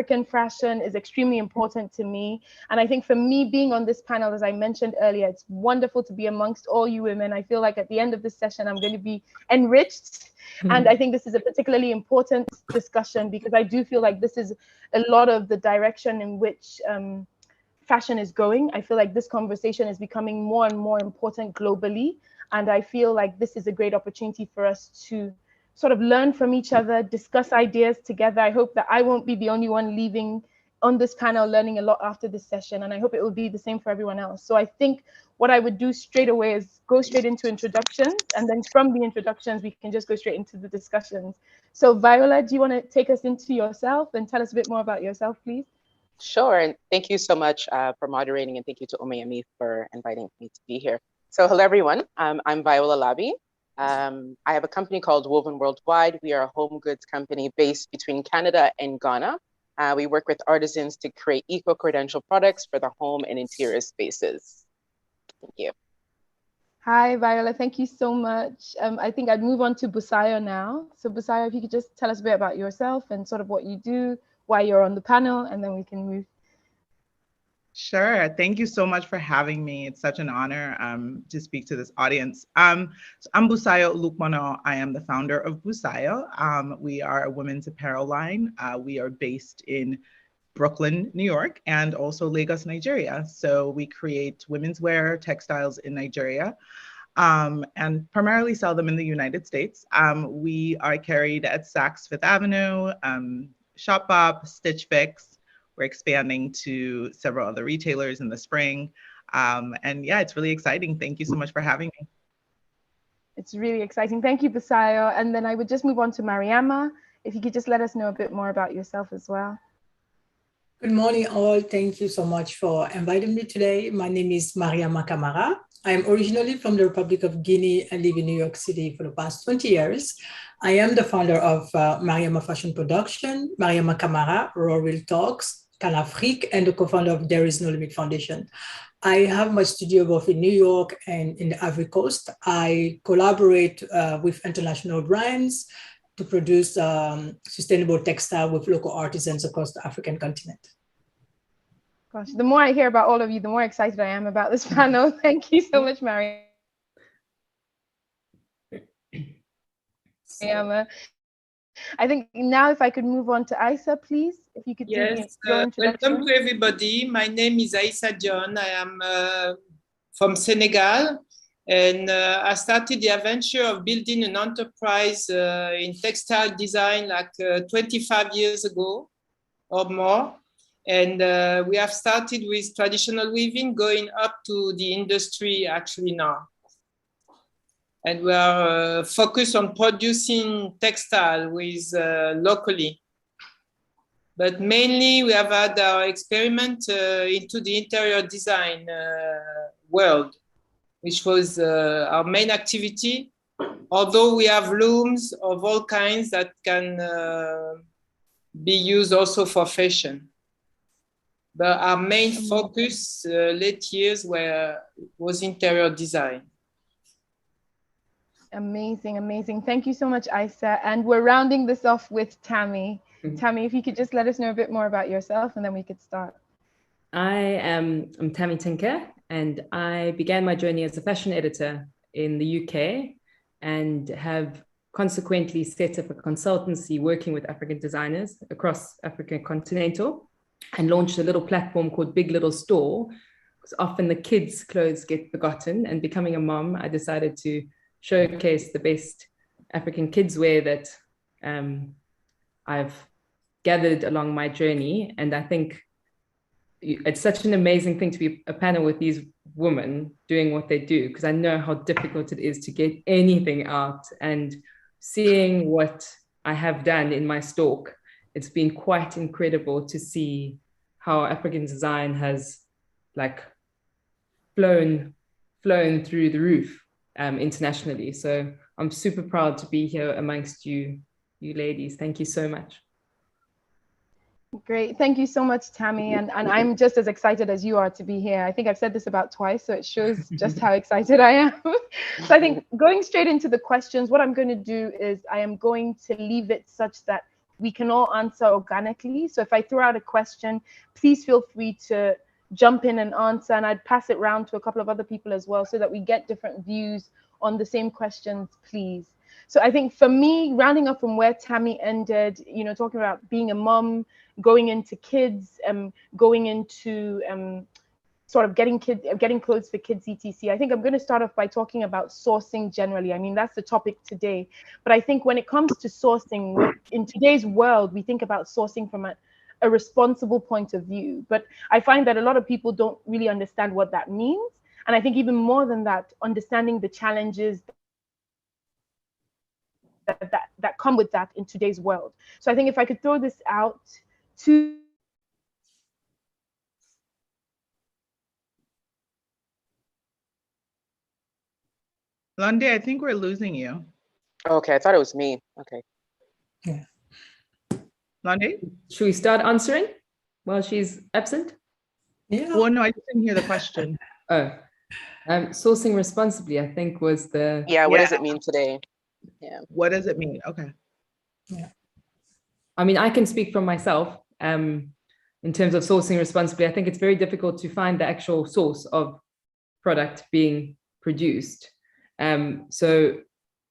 African fashion is extremely important to me. And I think for me, being on this panel, as I mentioned earlier, it's wonderful to be amongst all you women. I feel like at the end of this session, I'm going to be enriched. And I think this is a particularly important discussion because I do feel like this is a lot of the direction in which fashion is going. I feel like this conversation is becoming more and more important globally. And I feel like this is a great opportunity for us to sort of learn from each other, discuss ideas together. I hope that I won't be the only one leaving on this panel learning a lot after this session, and I hope it will be the same for everyone else. So I think what I would do straight away is go straight into introductions, and then from the introductions, we can just go straight into the discussions. So Viola, do you want to take us into yourself and tell us a bit more about yourself, please? Sure, and thank you so much for moderating, and thank you to Omeyemi for inviting me to be here. So hello, everyone. I'm Viola Labi. I have a company called Woven Worldwide. We are a home goods company based between Canada and Ghana. We work with artisans to create eco-credential products for the home and interior spaces. Thank you. Hi, Viola. Thank you so much. I think I'd move on to Busayo now. So Busayo, if you could just tell us a bit about yourself and sort of what you do, why you're on the panel, and then we can move. Sure. Thank you so much for having me. It's such an honor to speak to this audience. So I'm Busayo Lukmano. I am the founder of Busayo. We are a women's apparel line. We are based in Brooklyn, New York, and also Lagos, Nigeria. So we create women's wear textiles in Nigeria and primarily sell them in the United States. We are carried at Saks Fifth Avenue, Shopbop, Stitch Fix. We're expanding to several other retailers in the spring. And yeah, it's really exciting. Thank you so much for having me. It's really exciting. Thank you, Busayo. And then I would just move on to Mariama. If you could just let us know a bit more about yourself as well. Good morning, all. Thank you so much for inviting me today. My name is Mariama Kamara. I am originally from the Republic of Guinea and live in New York City for the past 20 years. I am the founder of Mariama Fashion Production, Mariama Kamara, Raw Real Talks, Canafrique, and the co-founder of There Is No Limit Foundation. I have my studio both in New York and in the Ivory Coast. I collaborate with international brands to produce sustainable textile with local artisans across the African continent. Gosh, the more I hear about all of you, the more excited I am about this panel. Thank you so much, Mariama. I think now if I could move on to Aissa, please, if you could do your introduction. Welcome to everybody. My name is Aissa John. I am from Senegal, and I started the adventure of building an enterprise in textile design like 25 years ago or more. And we have started with traditional weaving, going up to the industry actually now. And we are focused on producing textile with locally. But mainly we have had our experiment into the interior design world, which was our main activity. Although we have looms of all kinds that can be used also for fashion. But our main focus late years was interior design. Amazing, amazing. Thank you so much, Aissa. And we're rounding this off with Tammy. Tammy, if you could just let us know a bit more about yourself and then we could start. I'm Tammy Tinker, and I began my journey as a fashion editor in the UK and have consequently set up a consultancy working with African designers across Africa continental and launched a little platform called Big Little Store, because often the kids' clothes get forgotten, and becoming a mom, I decided to showcase the best African kids wear that I've gathered along my journey. And I think it's such an amazing thing to be a panel with these women doing what they do, because I know how difficult it is to get anything out. And seeing what I have done in my stalk, it's been quite incredible to see how African design has like flown through the roof internationally. So I'm super proud to be here amongst you ladies. Thank you so much. Great. Thank you so much, Tammy. And I'm just as excited as you are to be here. I think I've said this about twice, so it shows just how excited I am. So I think going straight into the questions, what I'm going to do is I am going to leave it such that we can all answer organically. So if I throw out a question, please feel free to jump in and answer, and I'd pass it around to a couple of other people as well so that we get different views on the same questions, please. So I think for me, rounding up from where Tammy ended, you know, talking about being a mom, going into kids, going into sort of getting clothes for kids, etc. I think I'm going to start off by talking about sourcing generally. I mean, that's the topic today. But I think when it comes to sourcing, in today's world, we think about sourcing from a responsible point of view. But I find that a lot of people don't really understand what that means. And I think even more than that, understanding the challenges that come with that in today's world. So I think if I could throw this out to Lunde, I think we're losing you. Okay, I thought it was me. Okay. Yeah. Lunde? Should we start answering while she's absent? Yeah. Well, no, I didn't hear the question. Oh, sourcing responsibly, I think was the... Yeah, what does it mean today? Yeah. What does it mean? Okay. Yeah. I mean, I can speak from myself in terms of sourcing responsibly. I think it's very difficult to find the actual source of product being produced. So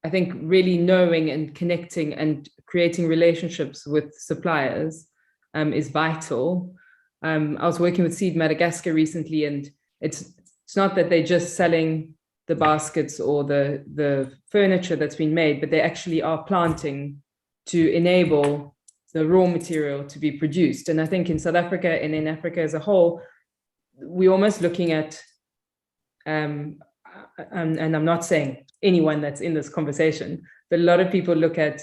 I think really knowing and connecting and creating relationships with suppliers is vital. I was working with Seed Madagascar recently, and it's not that they're just selling the baskets or the furniture that's been made, but they actually are planting to enable the raw material to be produced. And I think in South Africa and in Africa as a whole, we're almost looking at, and I'm not saying anyone that's in this conversation, but a lot of people look at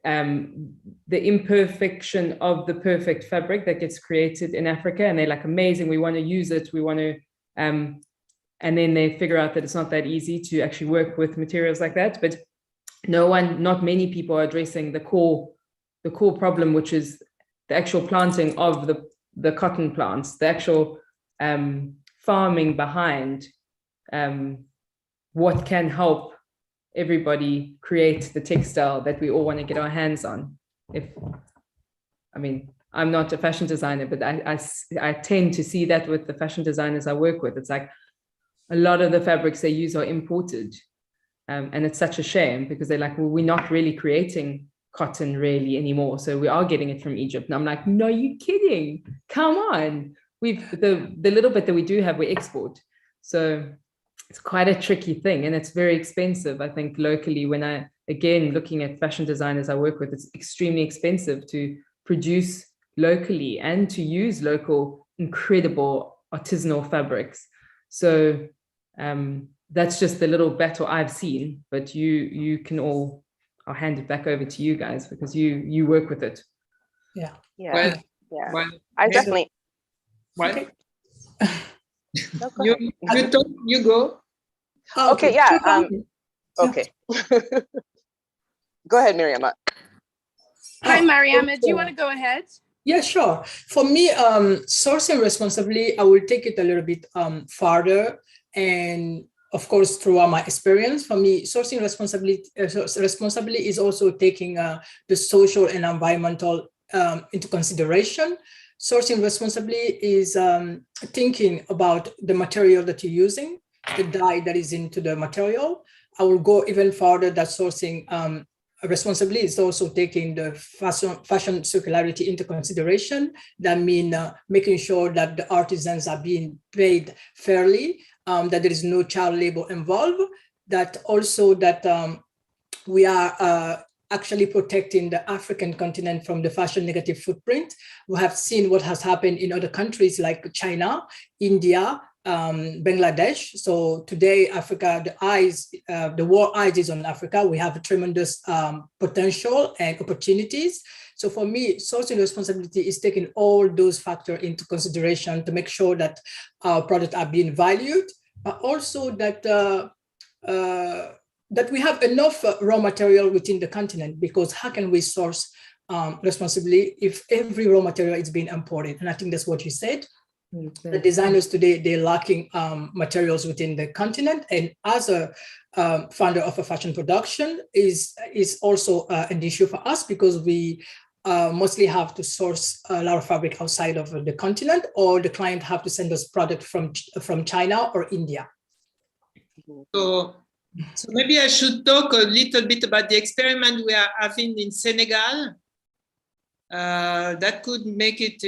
the imperfection of the perfect fabric that gets created in Africa, and they're like, amazing, we want to use it, we want to, and then they figure out that it's not that easy to actually work with materials like that. But not many people are addressing the core problem, which is the actual planting of the cotton plants, the actual farming behind what can help everybody create the textile that we all want to get our hands on. I mean, I'm not a fashion designer, but I tend to see that with the fashion designers I work with. It's like a lot of the fabrics they use are imported. And it's such a shame because they're like, well, we're not really creating cotton really anymore. So we are getting it from Egypt. And I'm like, no, you're kidding. Come on. The little bit that we do have, we export. So it's quite a tricky thing, and it's very expensive. I think locally, when looking at fashion designers I work with, it's extremely expensive to produce locally and to use local, incredible artisanal fabrics. So that's just the little battle I've seen, but you can all, I'll hand it back over to you guys because you work with it. Yeah. Yeah. Well, I definitely. Well, No, go ahead. you go. Okay, yeah. Okay. Go ahead, Miriam. Hi, Mariama. Do you want to go ahead? Yeah, sure. For me, sourcing responsibly, I will take it a little bit farther. And of course, throughout my experience, for me, sourcing responsibly is also taking the social and environmental into consideration. Sourcing responsibly is thinking about the material that you're using, the dye that is into the material. I will go even further that sourcing responsibly is also taking the fashion circularity into consideration. That means making sure that the artisans are being paid fairly, that there is no child labor involved, that also that we are actually protecting the African continent from the fashion negative footprint. We have seen what has happened in other countries like China, India, Bangladesh. So today, Africa, the world eyes is on Africa. We have a tremendous potential and opportunities. So for me, sourcing responsibility is taking all those factors into consideration to make sure that our products are being valued, but also that that we have enough raw material within the continent, because how can we source responsibly if every raw material is being imported? And I think that's what you said. Mm-hmm. The designers today, they're lacking materials within the continent. And as a founder of a fashion production is also an issue for us, because we mostly have to source a lot of fabric outside of the continent, or the client have to send us product from China or India? So maybe I should talk a little bit about the experiment we are having in Senegal. That could make it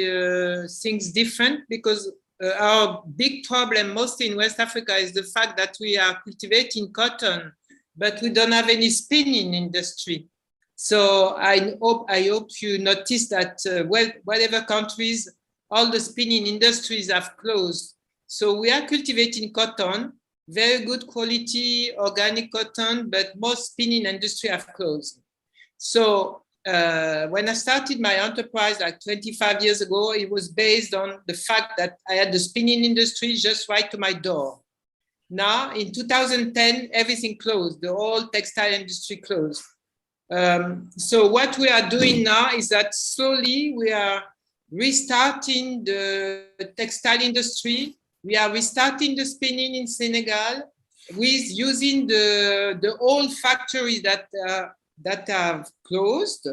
things different, because our big problem mostly in West Africa is the fact that we are cultivating cotton, but we don't have any spinning industry. So I hope you notice that whatever countries, all the spinning industries have closed. So we are cultivating cotton, very good quality organic cotton, but most spinning industry have closed. So when I started my enterprise like 25 years ago, it was based on the fact that I had the spinning industry just right to my door. Now in 2010, everything closed, the whole textile industry closed. So what we are doing now is that slowly we are restarting the textile industry. We are restarting the spinning in Senegal with using the old factories that have closed.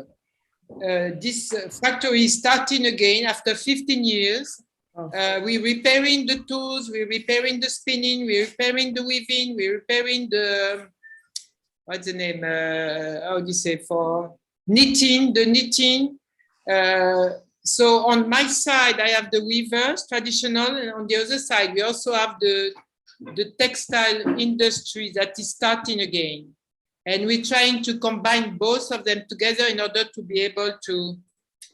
This factory is starting again after 15 years. We're repairing the tools, we're repairing the spinning, we're repairing the weaving, we're repairing the, what's the name, how do you say, for knitting, the knitting. So on my side, I have the weavers, traditional, and on the other side, we also have the textile industry that is starting again. And we're trying to combine both of them together in order to be able to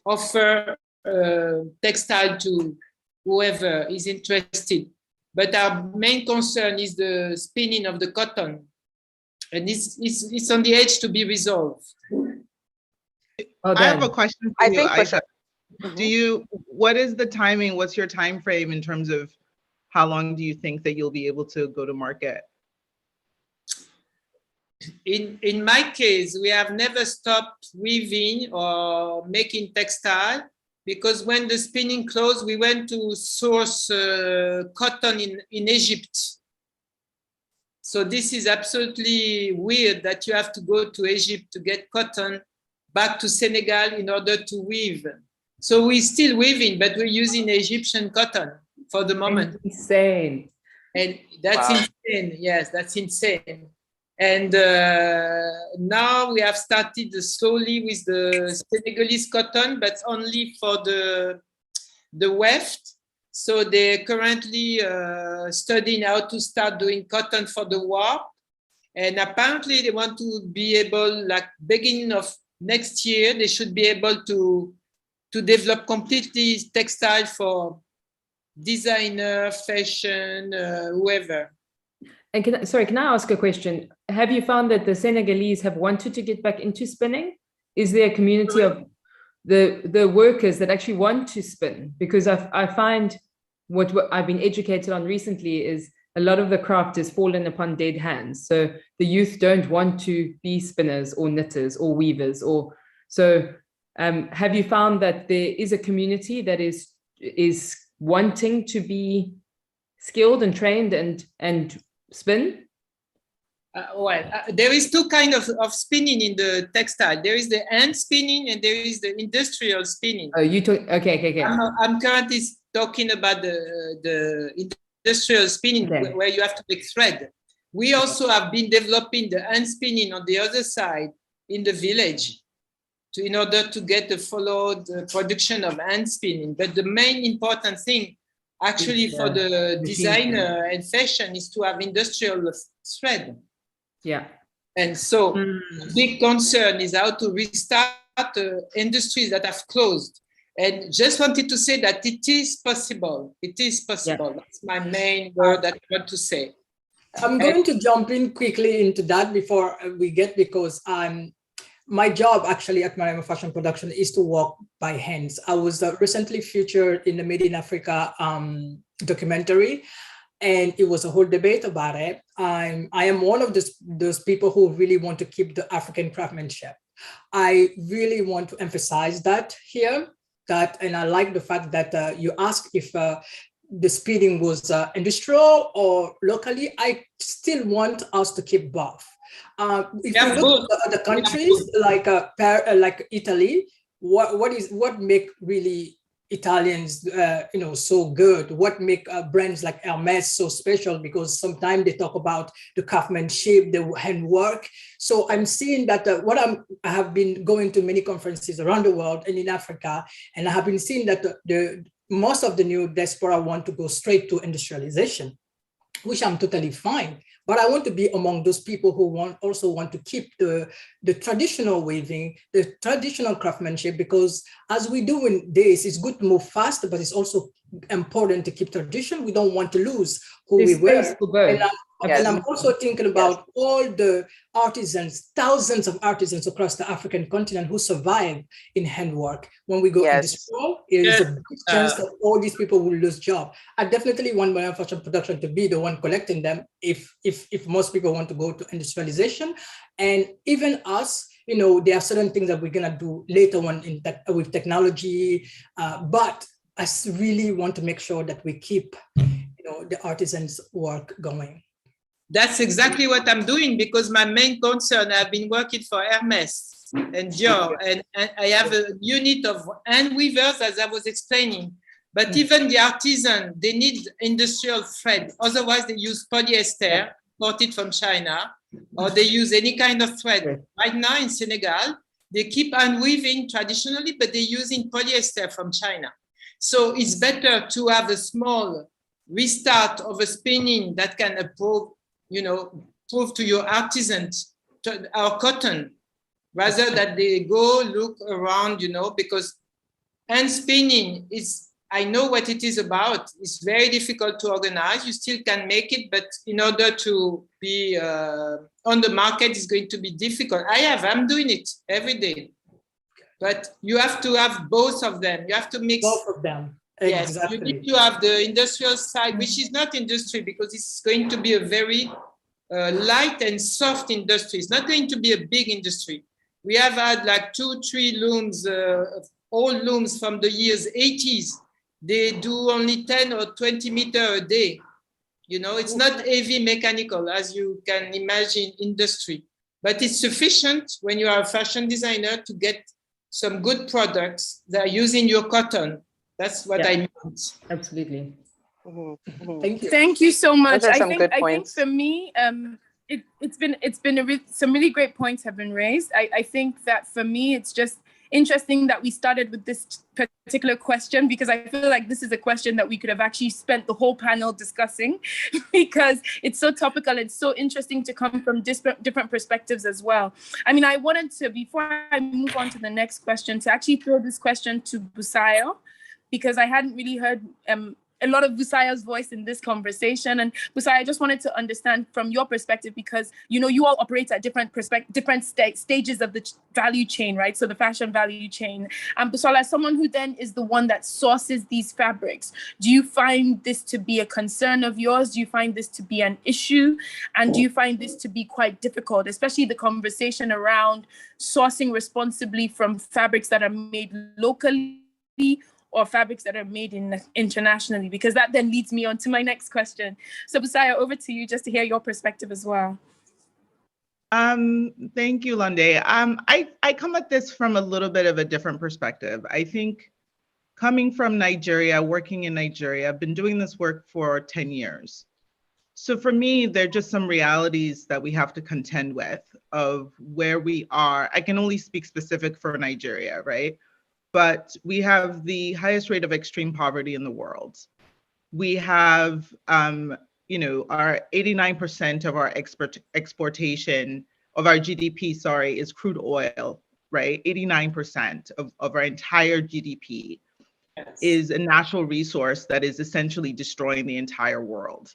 offer textile to whoever is interested. But our main concern is the spinning of the cotton. And it's on the edge to be resolved. I have a question for you, Aisha. Mm-hmm. What is the timing? What's your time frame in terms of how long do you think that you'll be able to go to market? In my case, we have never stopped weaving or making textile, because when the spinning closed, we went to source cotton in Egypt. So this is absolutely weird that you have to go to Egypt to get cotton back to Senegal in order to weave. So we're still weaving, but we're using Egyptian cotton for the moment. That's insane. And that's insane. Yes, that's insane. And now we have started slowly with the Senegalese cotton, but only for the weft. So they're currently studying how to start doing cotton for the warp. And apparently they want to be able, like beginning of next year, they should be able to develop completely textile for designer, fashion, whoever. And can I ask a question? Have you found that the Senegalese have wanted to get back into spinning? Is there a community of the workers that actually want to spin? Because I find what I've been educated on recently is a lot of the craft has fallen upon dead hands. So the youth don't want to be spinners or knitters or weavers. Have you found that there is a community that is wanting to be skilled and trained and spin? There is two kinds of spinning in the textile. There is the hand spinning and there is the industrial spinning. Oh, you talk. Okay. I'm currently talking about the industrial spinning, where you have to make thread. We also have been developing the hand spinning on the other side in the village in order to get the followed production of hand spinning. But the main important thing actually for the designer and fashion is to have industrial thread. Yeah. And so big concern is how to restart industries that have closed. And just wanted to say that it is possible. It is possible. Yeah. That's my main word that I want to say. I'm going to jump in quickly into that before we get, because my job actually at Mariama Fashion Production is to work by hands. I was recently featured in the Made in Africa documentary, and it was a whole debate about it. I am one of those people who really want to keep the African craftsmanship. I really want to emphasize that here, and I like the fact that you asked if the spinning was industrial or locally. I still want us to keep both. If you look at the countries like Italy, what make really Italians, so good? What make brands like Hermes so special? Because sometimes they talk about the craftsmanship, the handwork. So I'm seeing that I have been going to many conferences around the world and in Africa, and I have been seeing that the most of the new diaspora want to go straight to industrialization, which I'm totally fine. But I want to be among those people who also want to keep the traditional weaving, the traditional craftsmanship, because as we do in this, it's good to move fast, but it's also important to keep tradition. We don't want to lose who we were. And I'm also thinking about all the artisans, thousands of artisans across the African continent who survive in handwork. When we go in this world, it is a big chance that all these people will lose job. I definitely want manufacturing production to be the one collecting them if most people want to go to industrialization. And even us, there are certain things that we're gonna do later on with technology, but I really want to make sure that we keep the artisans' work going. That's exactly what I'm doing, because my main concern, I've been working for Hermes and Dior, and I have a unit of hand weavers, as I was explaining. But even the artisan, they need industrial thread. Otherwise, they use polyester, imported from China, or they use any kind of thread. Right now in Senegal, they keep hand weaving traditionally, but they're using polyester from China. So it's better to have a small restart of a spinning that can prove to your artisans our cotton, rather that they go look around, because hand spinning is, I know what it is about. It's very difficult to organize. You still can make it, but in order to be on the market, it's going to be difficult. I'm doing it every day, but you have to have both of them. You have to mix both of them. Yes, exactly. You need to have the industrial side, which is not industry, because it's going to be a very light and soft industry. It's not going to be a big industry. We have had like 2-3 looms, old looms from the years 80s. They do only 10 or 20 meters a day. It's not heavy mechanical, as you can imagine, industry. But it's sufficient when you are a fashion designer to get some good products that are using your cotton. That's what I meant. Absolutely. Thank you. Thank you so much. Those are some good I think points. for me, it's been some really great points have been raised. I think that for me, it's just interesting that we started with this particular question, because I feel like this is a question that we could have actually spent the whole panel discussing, because it's so topical. It's so interesting to come from different perspectives as well. I mean, I wanted to, before I move on to the next question, to actually throw this question to Busayo, because I hadn't really heard a lot of Busayo's voice in this conversation. And Busayo, I just wanted to understand from your perspective, because, you all operate at different stages of the value chain, right? So the fashion value chain. And Busayo, as someone who then is the one that sources these fabrics, do you find this to be a concern of yours? Do you find this to be an issue? And do you find this to be quite difficult, especially the conversation around sourcing responsibly from fabrics that are made locally or fabrics that are made internationally? Because that then leads me on to my next question. So Busayo, over to you, just to hear your perspective as well. Thank you, Lunde. I come at this from a little bit of a different perspective. I think coming from Nigeria, working in Nigeria, I've been doing this work for 10 years. So for me, there are just some realities that we have to contend with of where we are. I can only speak specific for Nigeria, right? But we have the highest rate of extreme poverty in the world. We have, our 89% of our exportation of our GDP, is crude oil, right? 89% of our entire GDP is a natural resource that is essentially destroying the entire world.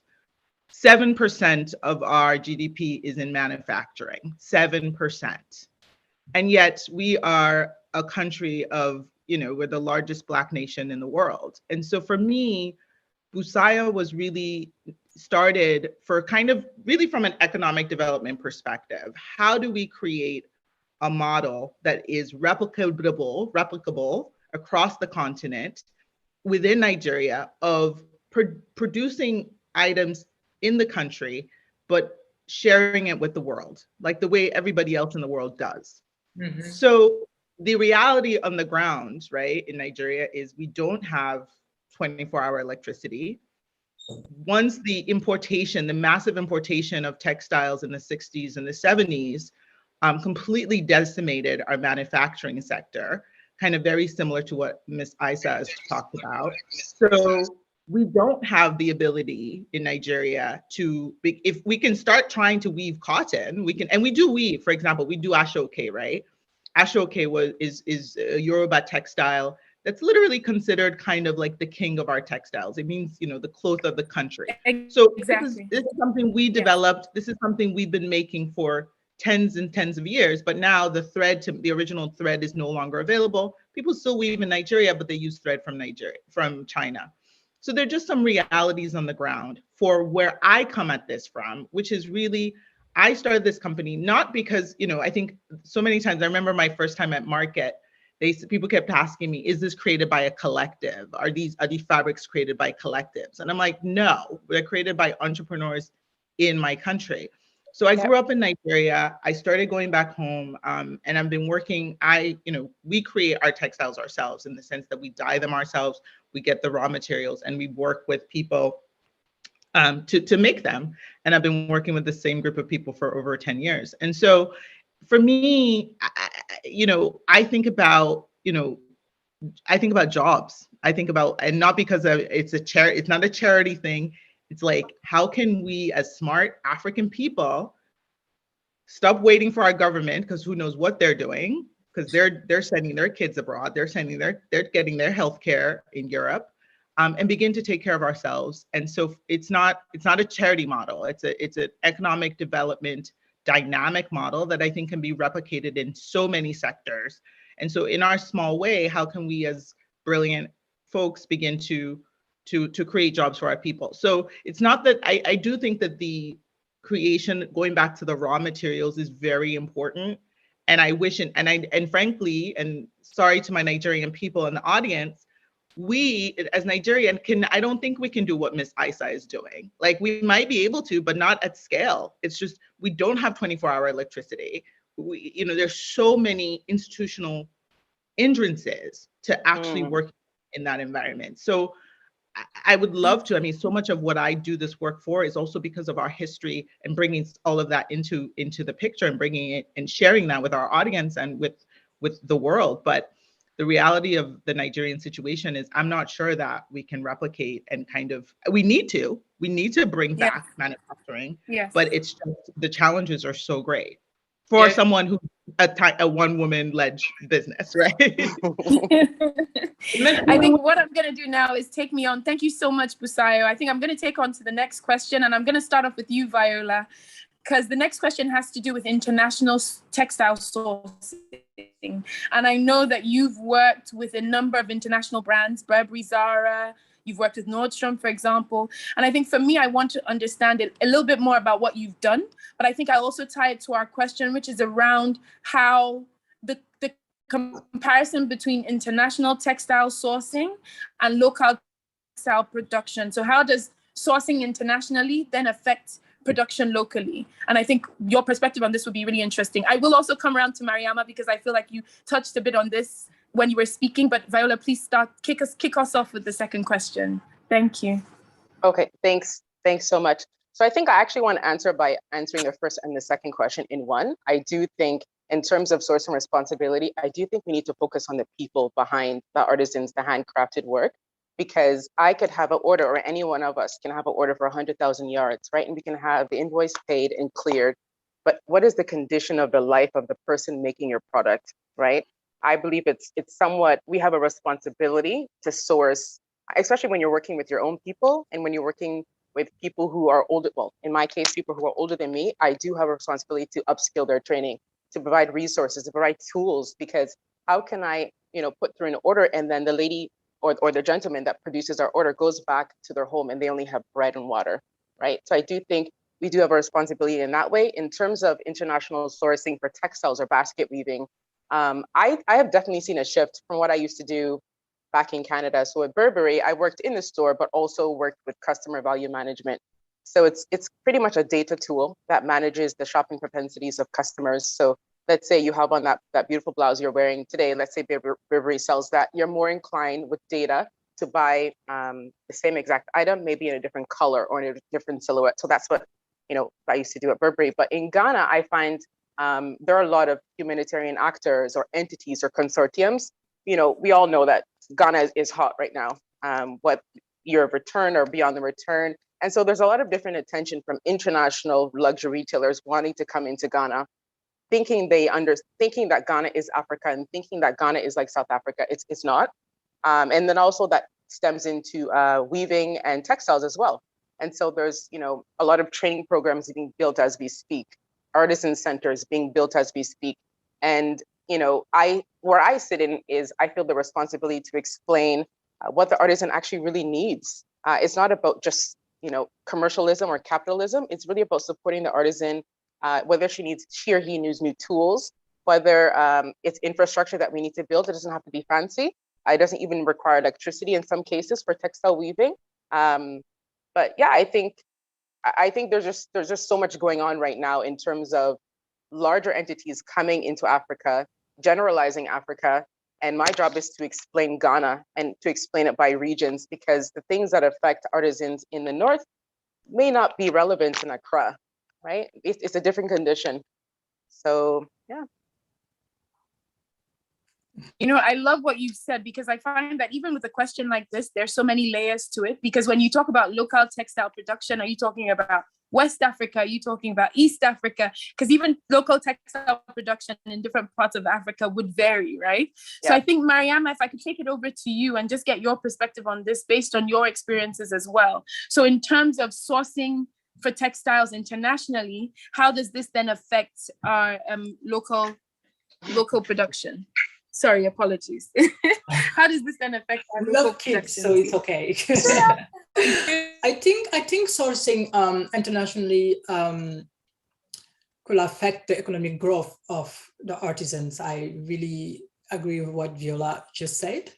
7% of our GDP is in manufacturing, 7%. And yet we are a country of, we're the largest Black nation in the world. And so for me, Busayo was really started for kind of really from an economic development perspective. How do we create a model that is replicable across the continent within Nigeria of producing items in the country, but sharing it with the world, like the way everybody else in the world does. Mm-hmm. So the reality on the ground, right, in Nigeria is we don't have 24-hour electricity. Once the massive importation of textiles in the 60s and the 70s completely decimated our manufacturing sector, kind of very similar to what Ms. Isa has talked about. So we don't have the ability in Nigeria to, if we can start trying to weave cotton, we can, and we do weave, for example, we do ashoke, right? Ashoke is a Yoruba textile that's literally considered kind of like the king of our textiles. It means, you know, the cloth of the country. So exactly. This is something we developed. This is something we've been making for tens and tens of years, but now the original thread is no longer available. People still weave in Nigeria, but they use thread from China. So there are just some realities on the ground for where I come at this from, which is really, I started this company not because, you know, I think so many times, I remember my first time at Market, people kept asking me, is this created by a collective? Are these fabrics created by collectives? And I'm like, no, they're created by entrepreneurs in my country. So I grew up in Nigeria. I started going back home, and I've been working. We create our textiles ourselves in the sense that we dye them ourselves. We get the raw materials, and we work with people to make them. And I've been working with the same group of people for over 10 years. And so, for me, I think about jobs. I think about, and not because it's not a charity thing. It's like, how can we as smart African people stop waiting for our government, because who knows what they're doing, because they're sending their kids abroad, they're getting their healthcare in Europe, and begin to take care of ourselves. And so it's not a charity model. It's an economic development dynamic model that I think can be replicated in so many sectors. And so in our small way, how can we as brilliant folks begin to create jobs for our people? So it's not that I do think that the creation, going back to the raw materials, is very important. And I wish, and frankly, and sorry to my Nigerian people in the audience, we as Nigerian I don't think we can do what Miss Isa is doing. Like, we might be able to, but not at scale. It's just, we don't have 24-hour electricity. There's so many institutional hindrances to actually work in that environment. So I would love to. I mean, so much of what I do this work for is also because of our history, and bringing all of that into the picture, and bringing it and sharing that with our audience and with the world. But the reality of the Nigerian situation is, I'm not sure that we can replicate, and we need to bring back manufacturing. Yes. But it's just, the challenges are so great for someone who a one-woman-led business, right? I think what I'm going to do now is take me on. Thank you so much, Busayo. I think I'm going to take on to the next question, and I'm going to start off with you, Viola, because the next question has to do with international textile sourcing. And I know that you've worked with a number of international brands, Burberry, Zara, you've worked with Nordstrom, for example. And I think for me, I want to understand a little bit more about what you've done. But I think I also tie it to our question, which is around how the comparison between international textile sourcing and local textile production. So how does sourcing internationally then affect production locally? And I think your perspective on this would be really interesting. I will also come around to Mariama, because I feel like you touched a bit on this when you were speaking, but Viola, please kick us off with the second question. Thank you. Okay, thanks so much. So I think I actually want to answer by answering the first and the second question in one. I do think, in terms of sourcing responsibility, I do think we need to focus on the people behind the artisans, the handcrafted work, because I could have an order, or any one of us can have an order for 100,000 yards, right? And we can have the invoice paid and cleared. But what is the condition of the life of the person making your product, right? I believe it's somewhat, we have a responsibility to source, especially when you're working with your own people, and when you're working with people who are older, well, in my case, people who are older than me, I do have a responsibility to upskill their training, to provide resources, to provide tools, because how can I, put through an order, and then the lady or the gentleman that produces our order goes back to their home and they only have bread and water, right? So I do think we do have a responsibility in that way. In terms of international sourcing for textiles or basket weaving, I have definitely seen a shift from what I used to do back in Canada. So at Burberry, I worked in the store, but also worked with customer value management. So it's pretty much a data tool that manages the shopping propensities of customers. So let's say you have on that beautiful blouse you're wearing today, let's say Burberry sells that, you're more inclined with data to buy the same exact item, maybe in a different color or in a different silhouette. So that's what, I used to do at Burberry. But in Ghana, I find there are a lot of humanitarian actors or entities or consortiums. We all know that Ghana is hot right now, what year of return or beyond the return. And so there's a lot of different attention from international luxury retailers wanting to come into Ghana, thinking that Ghana is Africa and thinking that Ghana is like South Africa. It's not. And then also that stems into weaving and textiles as well. And so there's, a lot of training programs being built as we speak, artisan centers being built as we speak. And, where I sit in is I feel the responsibility to explain what the artisan actually really needs. It's not about just, commercialism or capitalism. It's really about supporting the artisan, whether she or he needs new tools, whether it's infrastructure that we need to build. It doesn't have to be fancy. It doesn't even require electricity in some cases for textile weaving. But yeah, I think there's just so much going on right now in terms of larger entities coming into Africa, generalizing Africa. And my job is to explain Ghana and to explain it by regions, because the things that affect artisans in the north may not be relevant in Accra, right? It's a different condition. So yeah. I love what you've said, because I find that even with a question like this, there's so many layers to it. Because when you talk about local textile production, are you talking about West Africa? Are you talking about East Africa? Because even local textile production in different parts of Africa would vary, right? Yeah. So I think, Mariama, if I could take it over to you and just get your perspective on this based on your experiences as well. So in terms of sourcing for textiles internationally, how does this then affect our local production? Sorry, apologies. How does this then affect our local kids, so it's okay. I think sourcing internationally could affect the economic growth of the artisans. I really agree with what Viola just said.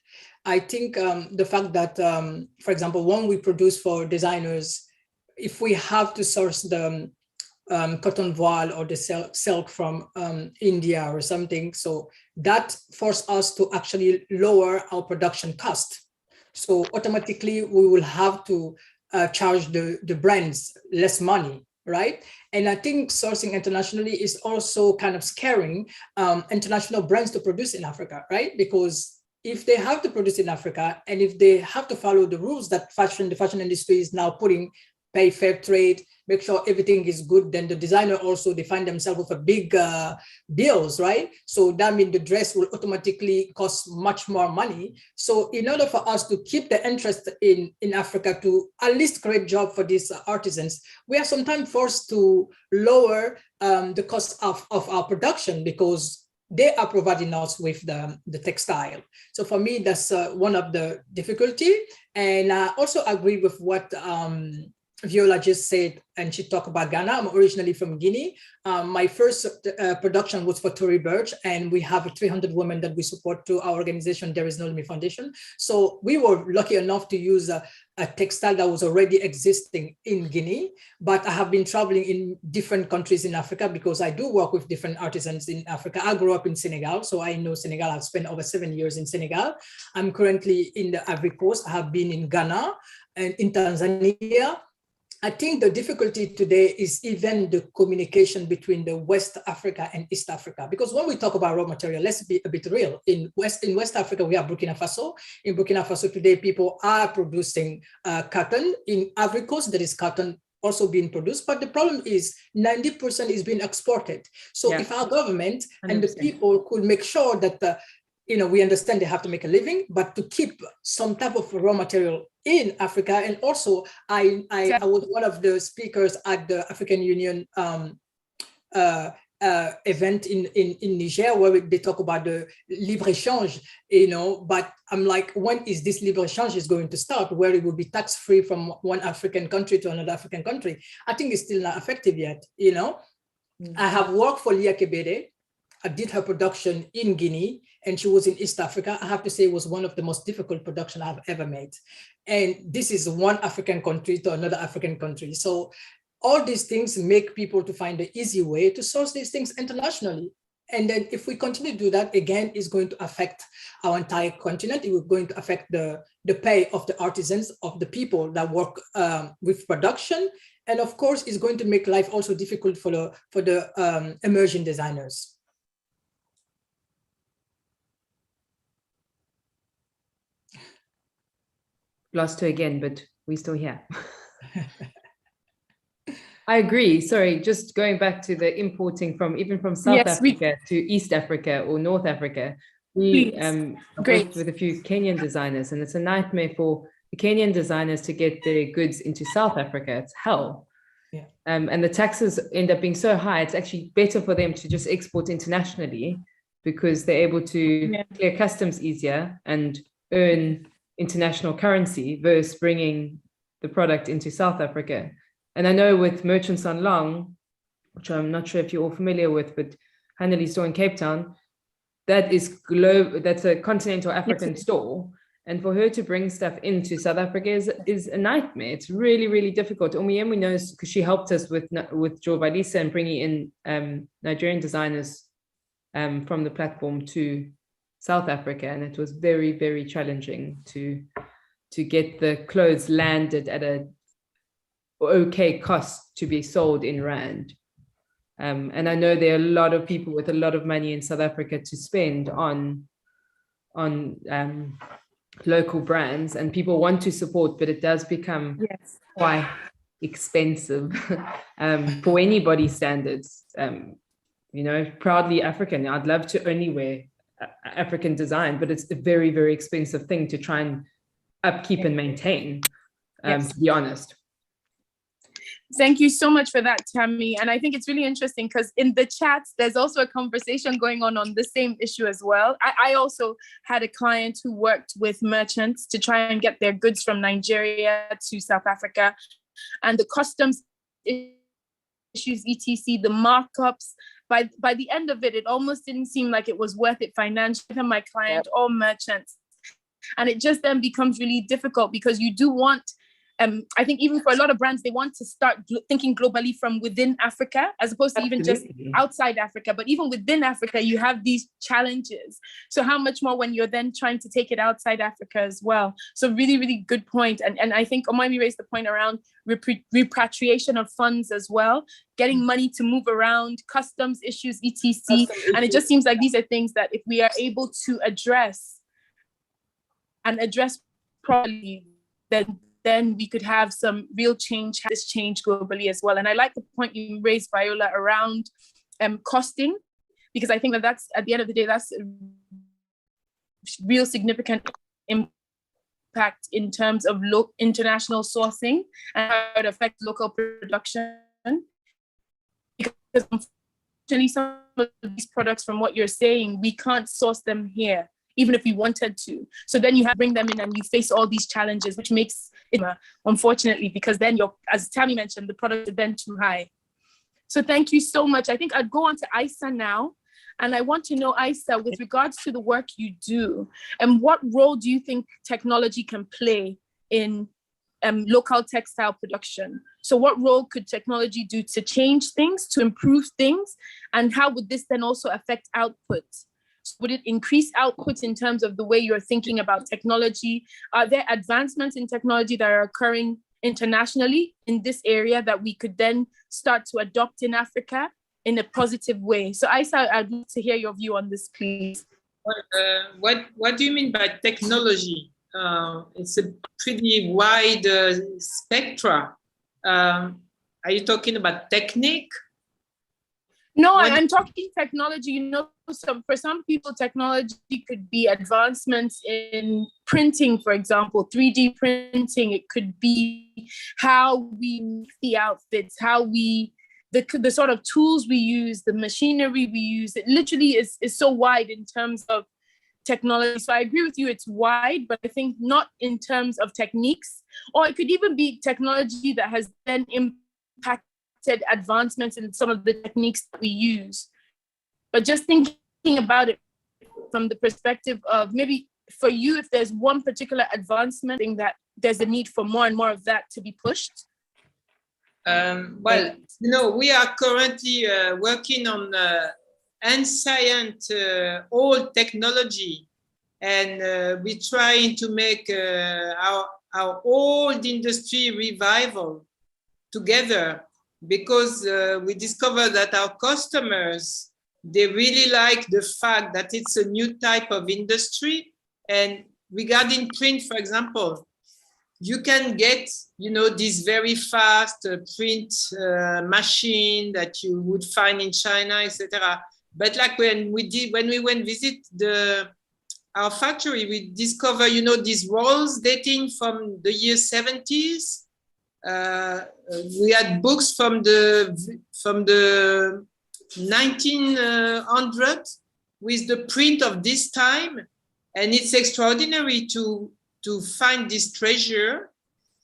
I think the fact that, for example, when we produce for designers, if we have to source the cotton voile or the silk from India or something, so that forced us to actually lower our production cost. So automatically we will have to charge the brands less money, right? And I think sourcing internationally is also kind of scaring international brands to produce in Africa, right? Because if they have to produce in Africa and if they have to follow the rules that the fashion industry is now putting, pay fair trade, make sure everything is good, then the designer also, they find themselves with a big bills, right? So that means the dress will automatically cost much more money. So in order for us to keep the interest in Africa, to at least create job for these artisans, we are sometimes forced to lower the cost of our production, because they are providing us with the textile. So for me, that's one of the difficulty. And I also agree with what Viola just said, and she talked about Ghana. I'm originally from Guinea. My first production was for Tory Burch, and we have 300 women that we support through our organization, There Is No Limit Foundation. So we were lucky enough to use a textile that was already existing in Guinea, but I have been traveling in different countries in Africa because I do work with different artisans in Africa. I grew up in Senegal, so I know Senegal. I've spent over 7 years in Senegal. I'm currently in the Ivory Coast. I have been in Ghana and in Tanzania. I think the difficulty today is even the communication between the West Africa and East Africa, because when we talk about raw material, let's be a bit real. In West Africa, we have Burkina Faso. In Burkina Faso today, people are producing cotton. In Ivory Coast, there is cotton also being produced, but the problem is 90% is being exported. So if our government 100%. And the people could make sure that we understand they have to make a living, but to keep some type of raw material in Africa. And also, I was one of the speakers at the African Union event in Niger, where they talk about the libre-échange, but I'm like, when is this libre-échange is going to start, where it will be tax-free from one African country to another African country? I think it's still not effective yet, I have worked for Lia Kebede. I did her production in Guinea, and she was in East Africa. I have to say it was one of the most difficult production I've ever made. And this is one African country to another African country. So all these things make people to find the easy way to source these things internationally. And then if we continue to do that, again, it's going to affect our entire continent. It is going to affect the pay of the artisans, of the people that work with production. And of course, it's going to make life also difficult for the emerging designers. Lost her again, but we're still here. I agree. Sorry, just going back to the importing from even from South Africa to East Africa or North Africa. We worked with a few Kenyan designers, and it's a nightmare for the Kenyan designers to get their goods into South Africa. It's hell. Yeah. And the taxes end up being so high, it's actually better for them to just export internationally because they're able to clear customs easier and earn international currency versus bringing the product into South Africa. And I know with Merchants on Long, which I'm not sure if you're all familiar with, but Hannelie's store in Cape Town, that is that's a continental African store. And for her to bring stuff into South Africa is a nightmare. It's really, really difficult. Omiyemi knows because she helped us with Jovalisa and bringing in Nigerian designers from the platform to South Africa. And it was very, very challenging to get the clothes landed at a okay cost to be sold in Rand. And I know there are a lot of people with a lot of money in South Africa to spend on local brands, and people want to support, but it does become quite expensive for anybody's standards. You know, proudly African. I'd love to only wear African design, but it's a very, very expensive thing to try and upkeep and maintain, to be honest. Thank you so much for that, Tammy. And I think it's really interesting because in the chats, there's also a conversation going on the same issue as well. I also had a client who worked with merchants to try and get their goods from Nigeria to South Africa. And the customs issues, etc., the markups, by the end of it, it almost didn't seem like it was worth it financially for my client or merchants. And it just then becomes really difficult because you do want, I think even for a lot of brands, they want to start thinking globally from within Africa, as opposed to even just outside Africa. But even within Africa, you have these challenges. So how much more when you're then trying to take it outside Africa as well? So really, really good point. And I think Omiyemi raised the point around repatriation of funds as well, getting money to move around, customs issues, etc. And it just seems like these are things that if we are able to address properly, then we could have some real change, this change globally as well. And I like the point you raised, Viola, around costing, because I think that that's, at the end of the day, that's a real significant impact in terms of international sourcing and how it affects local production. Because unfortunately, some of these products, from what you're saying, we can't source them here, even if we wanted to. So then you have to bring them in and you face all these challenges, which makes it, unfortunately, because then as Tammy mentioned, the product is then too high. So thank you so much. I think I'd go on to Isa now. And I want to know, Isa, with regards to the work you do, and what role do you think technology can play in local textile production? So what role could technology do to change things, to improve things? And how would this then also affect output? Would it increase output in terms of the way you're thinking about technology? Are there advancements in technology that are occurring internationally in this area that we could then start to adopt in Africa in a positive way? So Isa, I'd love to hear your view on this, please. What do you mean by technology? It's a pretty wide spectrum. Are you talking about technique? No, I'm talking technology. You know, for some people, technology could be advancements in printing, for example, 3D printing. It could be how we make the outfits, how we, the sort of tools we use, the machinery we use. It literally is so wide in terms of technology. So I agree with you, it's wide, but I think not in terms of techniques, or it could even be technology that has then impacted advancements in some of the techniques that we use. But just thinking about it from the perspective of maybe for you, if there's one particular advancement, think that there's a need for more and more of that to be pushed. Well, you know, we are currently working on ancient old technology, and we're trying to make our old industry revival together, because we discovered that our customers, they really like the fact that it's a new type of industry. And regarding print, for example, you can get, this very fast print machine that you would find in China, etc. But like when we went visit our factory, we discover, these rolls dating from the year 70s. We had books from the 1900s with the print of this time, and it's extraordinary to find this treasure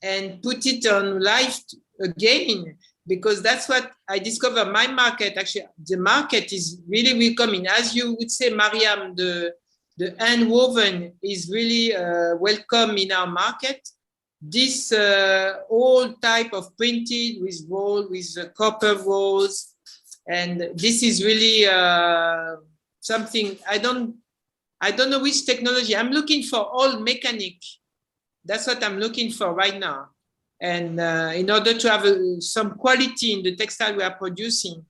and put it on life again, because that's what I discovered. My market, actually, the market is really welcoming. As you would say, Mariam, the hand woven is really welcome in our market. This old type of printed with copper rolls, and this is really something. I don't know which technology. I'm looking for all mechanic. That's what I'm looking for right now. And in order to have some quality in the textile we are producing,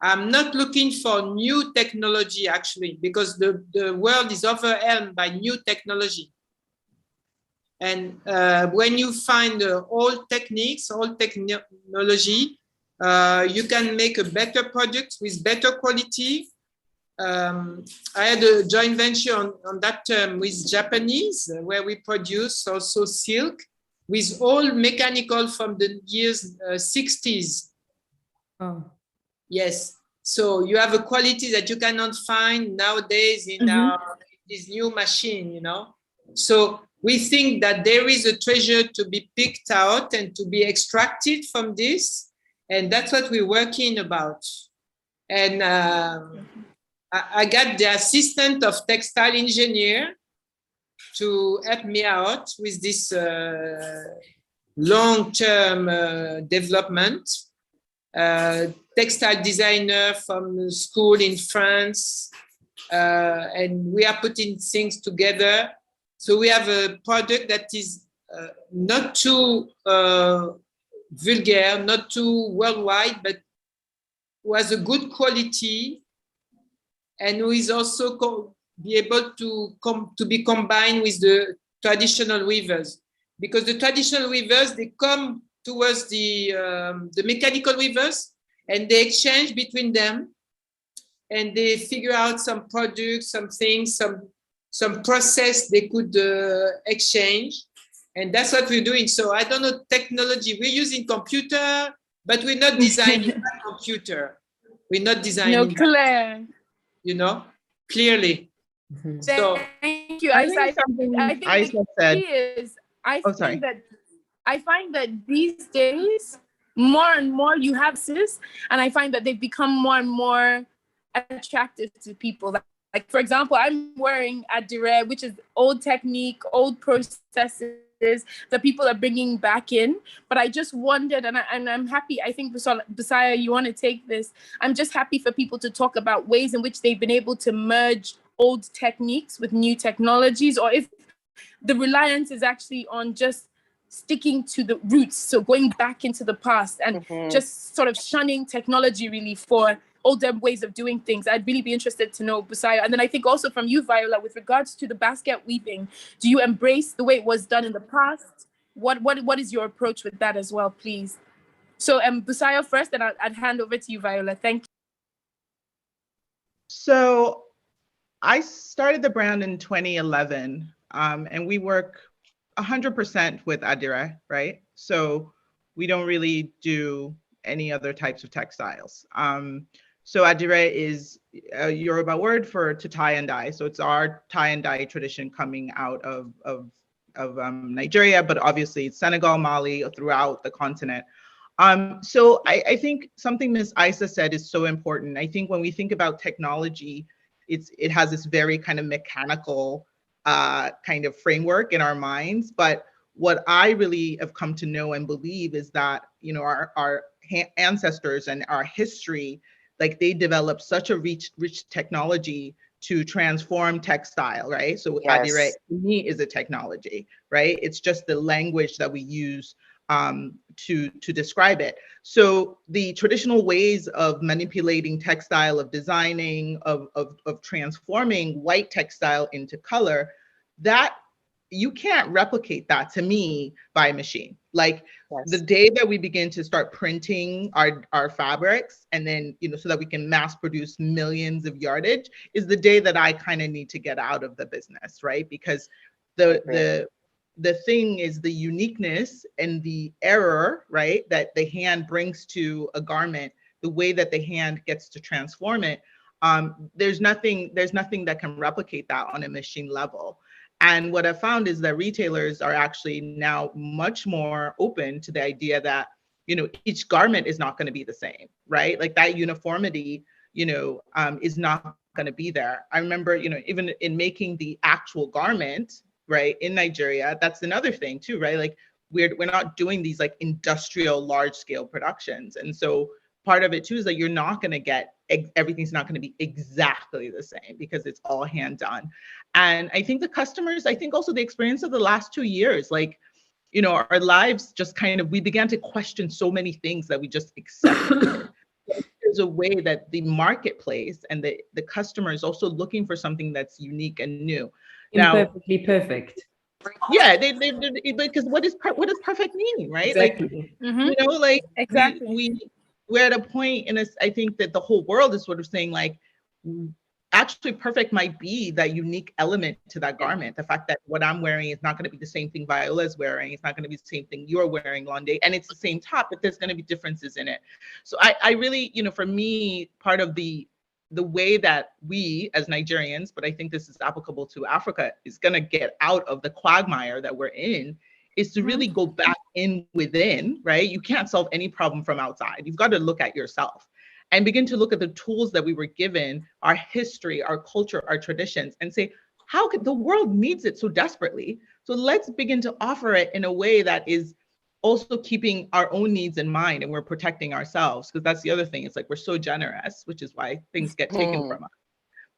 I'm not looking for new technology, actually, because the world is overwhelmed by new technology. And when you find old techniques, old technology, you can make a better product with better quality. I had a joint venture on that term with Japanese, where we produce also silk with all mechanical from the years 60s. Oh. Yes. So you have a quality that you cannot find nowadays in this new machine, So we think that there is a treasure to be picked out and to be extracted from this. And that's what we're working about. And I got the assistant of textile engineer to help me out with this long-term development. Textile designer from school in France. And we are putting things together. So we have a product that is not too vulgar, not too worldwide, but was a good quality, and who is also be able to be combined with the traditional weavers, because the traditional weavers, they come towards the mechanical weavers, and they exchange between them, and they figure out some products, some things, some process they could exchange, and that's what we're doing. So I don't know technology. We're using computer, but we're not designing that computer. We're not designing. No, clear. Clearly. Mm-hmm. So thank you. I think Isa said. I find that these days, more and more you have sis, and I find that they've become more and more attractive to people. Like, for example, I'm wearing a dire, which is old technique, old processes that people are bringing back in. But I just wondered, and I'm happy, I think, Busayo, you want to take this. I'm just happy for people to talk about ways in which they've been able to merge old techniques with new technologies, or if the reliance is actually on just sticking to the roots, so going back into the past and just sort of shunning technology really for older ways of doing things. I'd really be interested to know, Busayo. And then I think also from you, Viola, with regards to the basket weaving, do you embrace the way it was done in the past? What is your approach with that as well, please? So Busayo first, and I'd hand over to you, Viola. Thank you. So I started the brand in 2011, and we work 100% with Adire, right? So we don't really do any other types of textiles. So Adire is a Yoruba word for to tie and dye. So it's our tie and dye tradition coming out of Nigeria, but obviously Senegal, Mali, throughout the continent. So I think something Ms. Isa said is so important. I think when we think about technology, it has this very kind of mechanical kind of framework in our minds. But what I really have come to know and believe is that, our ancestors and our history, like they developed such a rich technology to transform textile, right? So Yes. Adire to me is a technology, right? It's just the language that we use to describe it. So the traditional ways of manipulating textile, of designing, of transforming white textile into color, that you can't replicate that to me by machine. Like the day that we begin to start printing our fabrics, and then, you know, so that we can mass produce millions of yardage, is the day that I kind of need to get out of the business, right? Because the thing is the uniqueness and the error, right, that the hand brings to a garment, the way that the hand gets to transform it. There's nothing that can replicate that on a machine level. And what I found is that retailers are actually now much more open to the idea that, you know, each garment is not going to be the same, right? Like that uniformity, you know, is not going to be there. I remember, you know, even in making the actual garment, right, in Nigeria, that's another thing too, right? Like we're not doing these like industrial large scale productions. And so part of it too is that you're not going to get, everything's not going to be exactly the same because it's all hand done. And I think the customers, I think also the experience of the last 2 years, like, you know, our lives just kind of, we began to question so many things that we just accepted. There's a way that the marketplace and the customer is also looking for something that's unique and new. Imperfectly perfect. Yeah, they because what does perfect mean, right? Exactly. Like, you know, like exactly. we're at a point in this, I think that the whole world is sort of saying like, actually perfect might be that unique element to that garment. The fact that what I'm wearing is not going to be the same thing Viola is wearing. It's not going to be the same thing you're wearing, Londe, and it's the same top, but there's going to be differences in it. So I really, you know, for me, part of the way that we as Nigerians, but I think this is applicable to Africa, is going to get out of the quagmire that we're in, is to really go back in within, right? You can't solve any problem from outside. You've got to look at yourself and begin to look at the tools that we were given, our history, our culture, our traditions, and say, how could the world needs it so desperately? So let's begin to offer it in a way that is also keeping our own needs in mind, and we're protecting ourselves, because that's the other thing. It's like we're so generous, which is why things get taken from us.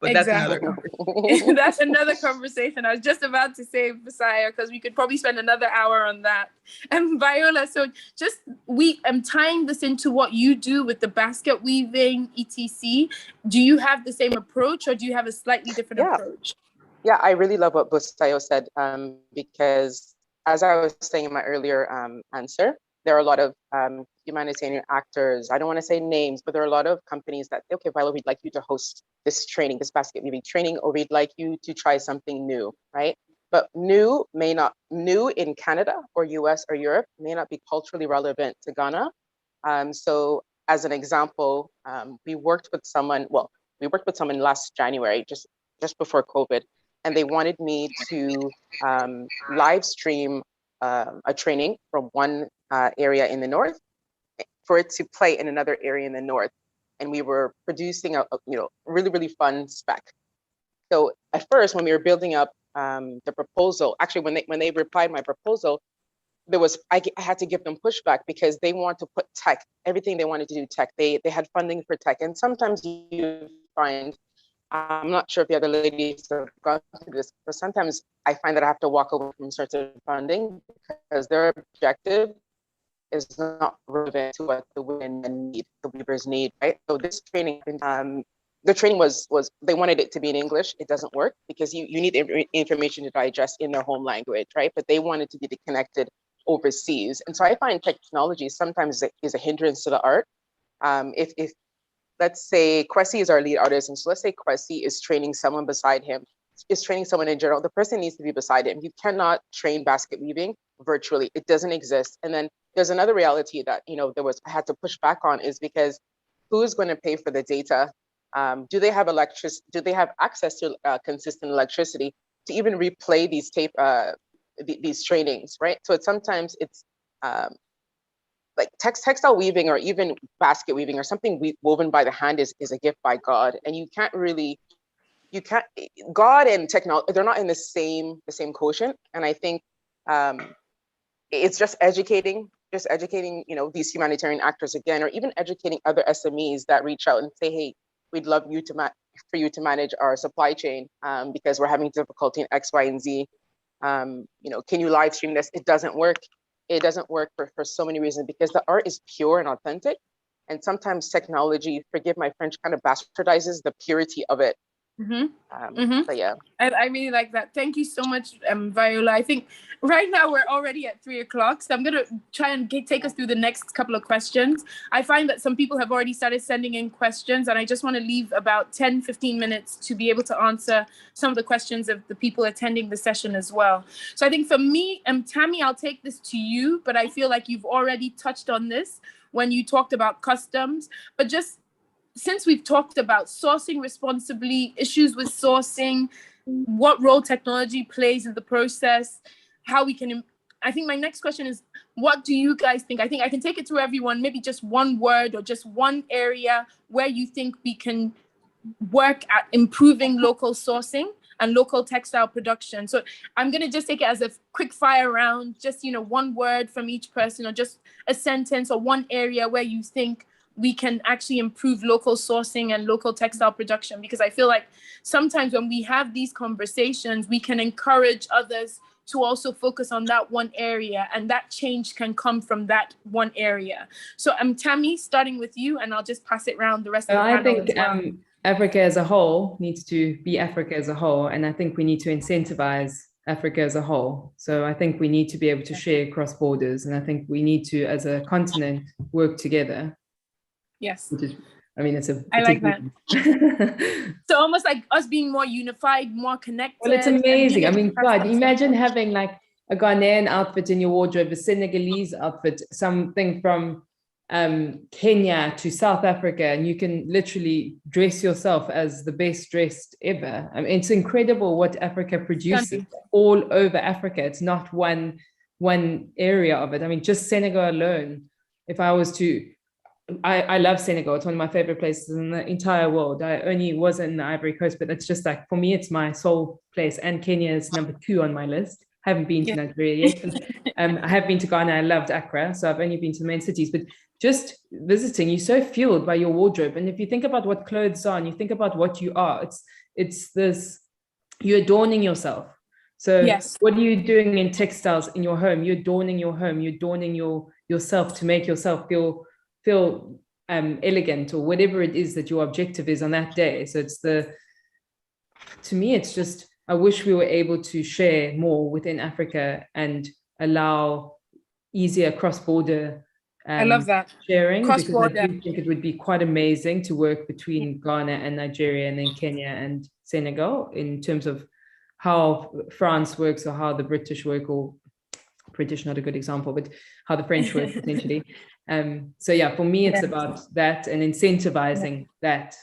But that's another conversation. That's another conversation. I was just about to say, Busayo, because we could probably spend another hour on that. And Viola, so just I'm tying this into what you do with the basket weaving, etc. Do you have the same approach, or do you have a slightly different approach? Yeah, I really love what Busayo said, because as I was saying in my earlier answer, there are a lot of humanitarian actors. I don't want to say names, but there are a lot of companies that, okay, Viola, we'd like you to host this training, this basket weaving training, or we'd like you to try something new, right? But new in Canada or US or Europe may not be culturally relevant to Ghana. So as an example, we worked with someone last January, just before COVID, and they wanted me to live stream a training from one area in the north for it to play in another area in the north. And we were producing a really, really fun spec. So at first, when we were building up the proposal, actually when they replied my proposal, I had to give them pushback because they want to put tech, everything they wanted to do tech. They had funding for tech. And sometimes you find, I'm not sure if the other ladies have gone through this, but sometimes I find that I have to walk away from certain funding because their objective is not relevant to what the women need, the weavers need, right? So this training, the training was they wanted it to be in English. It doesn't work because you need information to digest in their home language, right? But they wanted to be connected overseas. And so I find technology sometimes is a hindrance to the art. If let's say Kwesi is our lead artist, and so let's say Kwesi is training someone beside him, is training someone in general, the person needs to be beside him. You cannot train basket weaving virtually. It doesn't exist. And then there's another reality that, I had to push back on, is because who is going to pay for the data? Do they have do they have access to consistent electricity to even replay these these trainings, right? So sometimes it's like textile weaving or even basket weaving or something woven by the hand is a gift by God. And God and technology, they're not in the same quotient. And I think it's just educating just educating, these humanitarian actors again, or even educating other SMEs that reach out and say, hey, we'd love you to for you to manage our supply chain because we're having difficulty in X, Y, and Z. Can you live stream this? It doesn't work. It doesn't work for so many reasons, because the art is pure and authentic. And sometimes technology, forgive my French, kind of bastardizes the purity of it. But yeah, I really like that. Thank you so much, Viola. I think right now we're already at 3:00, so I'm gonna try and take us through the next couple of questions. I find that some people have already started sending in questions, and I just want to leave about 10-15 minutes to be able to answer some of the questions of the people attending the session as well. So I think for me, Tammy, I'll take this to you, but I feel like you've already touched on this when you talked about customs, but just since we've talked about sourcing responsibly, issues with sourcing, what role technology plays in the process, how we can, I think my next question is, what do you guys think? I think I can take it to everyone, maybe just one word or just one area where you think we can work at improving local sourcing and local textile production. So I'm going to just take it as a quick fire round, just, one word from each person, or just a sentence or one area where you think we can actually improve local sourcing and local textile production. Because I feel like sometimes when we have these conversations, we can encourage others to also focus on that one area, and that change can come from that one area. So I'm Tammy, starting with you, and I'll just pass it around the rest of the panel. I think Africa as a whole needs to be Africa as a whole, and I think we need to incentivize Africa as a whole. So I think we need to be able to share across borders, and I think we need to, as a continent, work together. Yes. I like that. So almost like us being more unified, more connected. Well, it's amazing. God, imagine having like a Ghanaian outfit in your wardrobe, a Senegalese outfit, something from Kenya to South Africa, and you can literally dress yourself as the best dressed ever. It's incredible what Africa produces all over Africa. It's not one area of it. Just Senegal alone, if I was to, I love Senegal. It's one of my favorite places in the entire world. I only was in the Ivory Coast, but it's just like, for me, it's my soul place. And Kenya is number 2 on my list. I haven't been to Nigeria yet. I have been to Ghana. I loved Accra. So I've only been to the main cities, but just visiting, you're so fueled by your wardrobe. And if you think about what clothes are and you think about what you are, it's this, you're adorning yourself. So what are you doing in textiles in your home? You're adorning your home. You're adorning yourself to make yourself feel elegant, or whatever it is that your objective is on that day. So to me, it's just, I wish we were able to share more within Africa and allow easier cross-border I love that sharing, because I do think it would be quite amazing to work between Ghana and Nigeria, and then Kenya and Senegal, in terms of how France works, or how the British work, or British, not a good example, but how the French work essentially. For me, it's about that, and incentivizing that,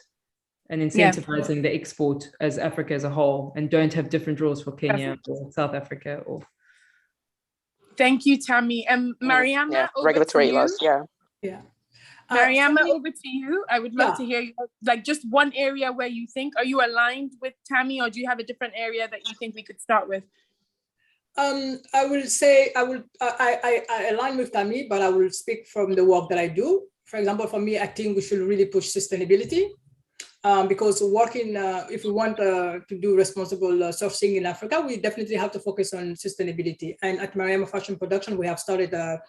and incentivizing the export as Africa as a whole, and don't have different rules for Kenya or South Africa. Or thank you, Tammy. Mariama, regulatory laws. Mariama, over to you. I would love to hear you, like, just one area where you think, are you aligned with Tammy, or do you have a different area that you think we could start with? I will say I align with Tammy, but I will speak from the work that I do. For example, for me, I think we should really push sustainability, because working, if we want to do responsible sourcing in Africa, we definitely have to focus on sustainability. And at Mariama Fashion Production, we have started a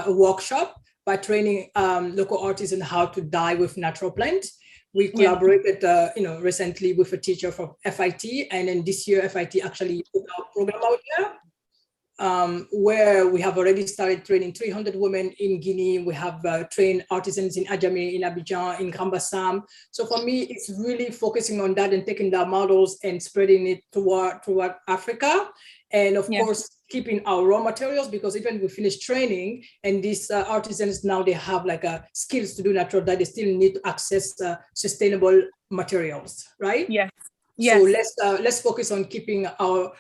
workshop by training local artisans how to dye with natural plants. We collaborated, recently with a teacher from FIT, and then this year FIT actually put our program out there, where we have already started training 300 women in Guinea. We have trained artisans in Adjamé, in Abidjan, in Grand Bassam. So for me, it's really focusing on that and taking the models and spreading it toward Africa. And of course, keeping our raw materials, because even we finish training and these artisans now, they have like skills to do natural dye, they still need to access sustainable materials, right? Yes. So let's focus on keeping our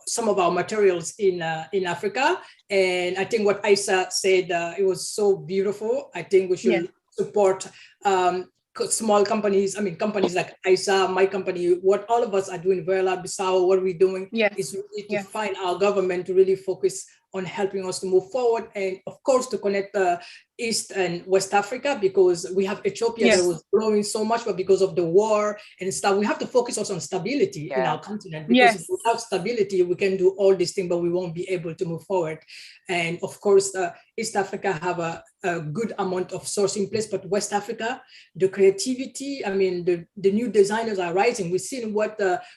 some of our materials in Africa. And I think what Isa said, it was so beautiful. I think we should support small companies. Companies like Isa, my company, what all of us are doing, Viola, Bissau, what we're doing is really to find our government to really focus on helping us to move forward, and of course to connect East and West Africa, because we have Ethiopia that was growing so much, but because of the war and stuff, we have to focus also on stability in our continent, because without stability, we can do all these things, but we won't be able to move forward. And of course, East Africa have a good amount of sourcing place, but West Africa, the creativity, I mean, the new designers are rising. We've seen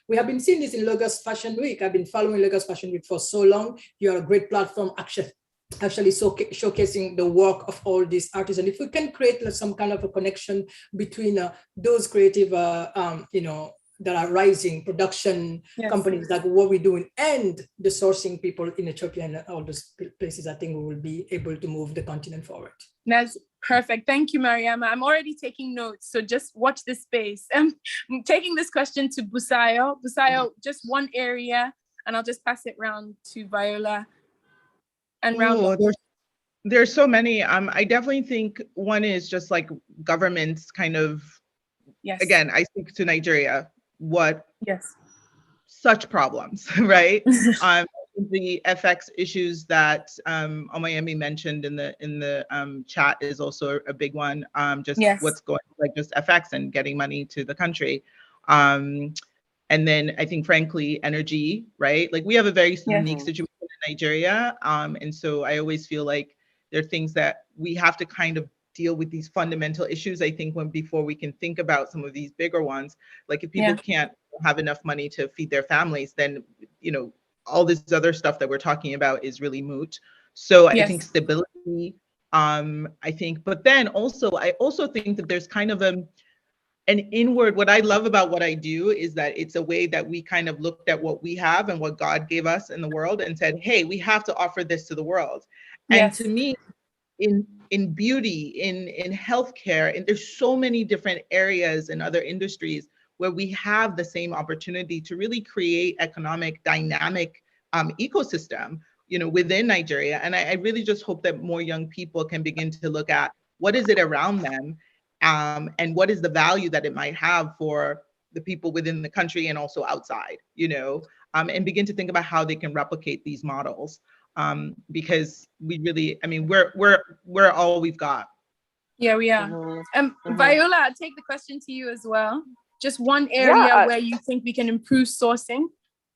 we have been seeing this in Lagos Fashion Week. I've been following Lagos Fashion Week for so long. You're a great platform, actually showcasing the work of all these artists. And if we can create some kind of a connection between those creative, that are rising production companies, like what we're doing, and the sourcing people in Ethiopia and all those places, I think we will be able to move the continent forward. That's perfect. Thank you, Mariama. I'm already taking notes, so just watch this space. I'm taking this question to Busayo. Busayo, just one area, and I'll just pass it round to Viola. And there's so many. I definitely think one is just like governments kind of, again, I speak to Nigeria, such problems, right? The FX issues that Omoyemi mentioned in the chat is also a big one. What's going, like just FX and getting money to the country. And then I think, frankly, energy, right? Like we have a very unique situation in Nigeria. And so I always feel like there are things that we have to kind of deal with, these fundamental issues. I think before we can think about some of these bigger ones, like if people can't have enough money to feed their families, then, all this other stuff that we're talking about is really moot. So I think stability, but then also, I also think that there's kind of an inward, what I love about what I do is that it's a way that we kind of looked at what we have and what God gave us in the world and said, hey, we have to offer this to the world. And to me, in beauty, in healthcare, and there's so many different areas and other industries where we have the same opportunity to really create economic dynamic ecosystem, within Nigeria. And I really just hope that more young people can begin to look at what is it around them, and what is the value that it might have for the people within the country and also outside, and begin to think about how they can replicate these models. Because we really, I mean, we're all we've got. Yeah, we are. Viola, I'll take the question to you as well. Just one area where you think we can improve sourcing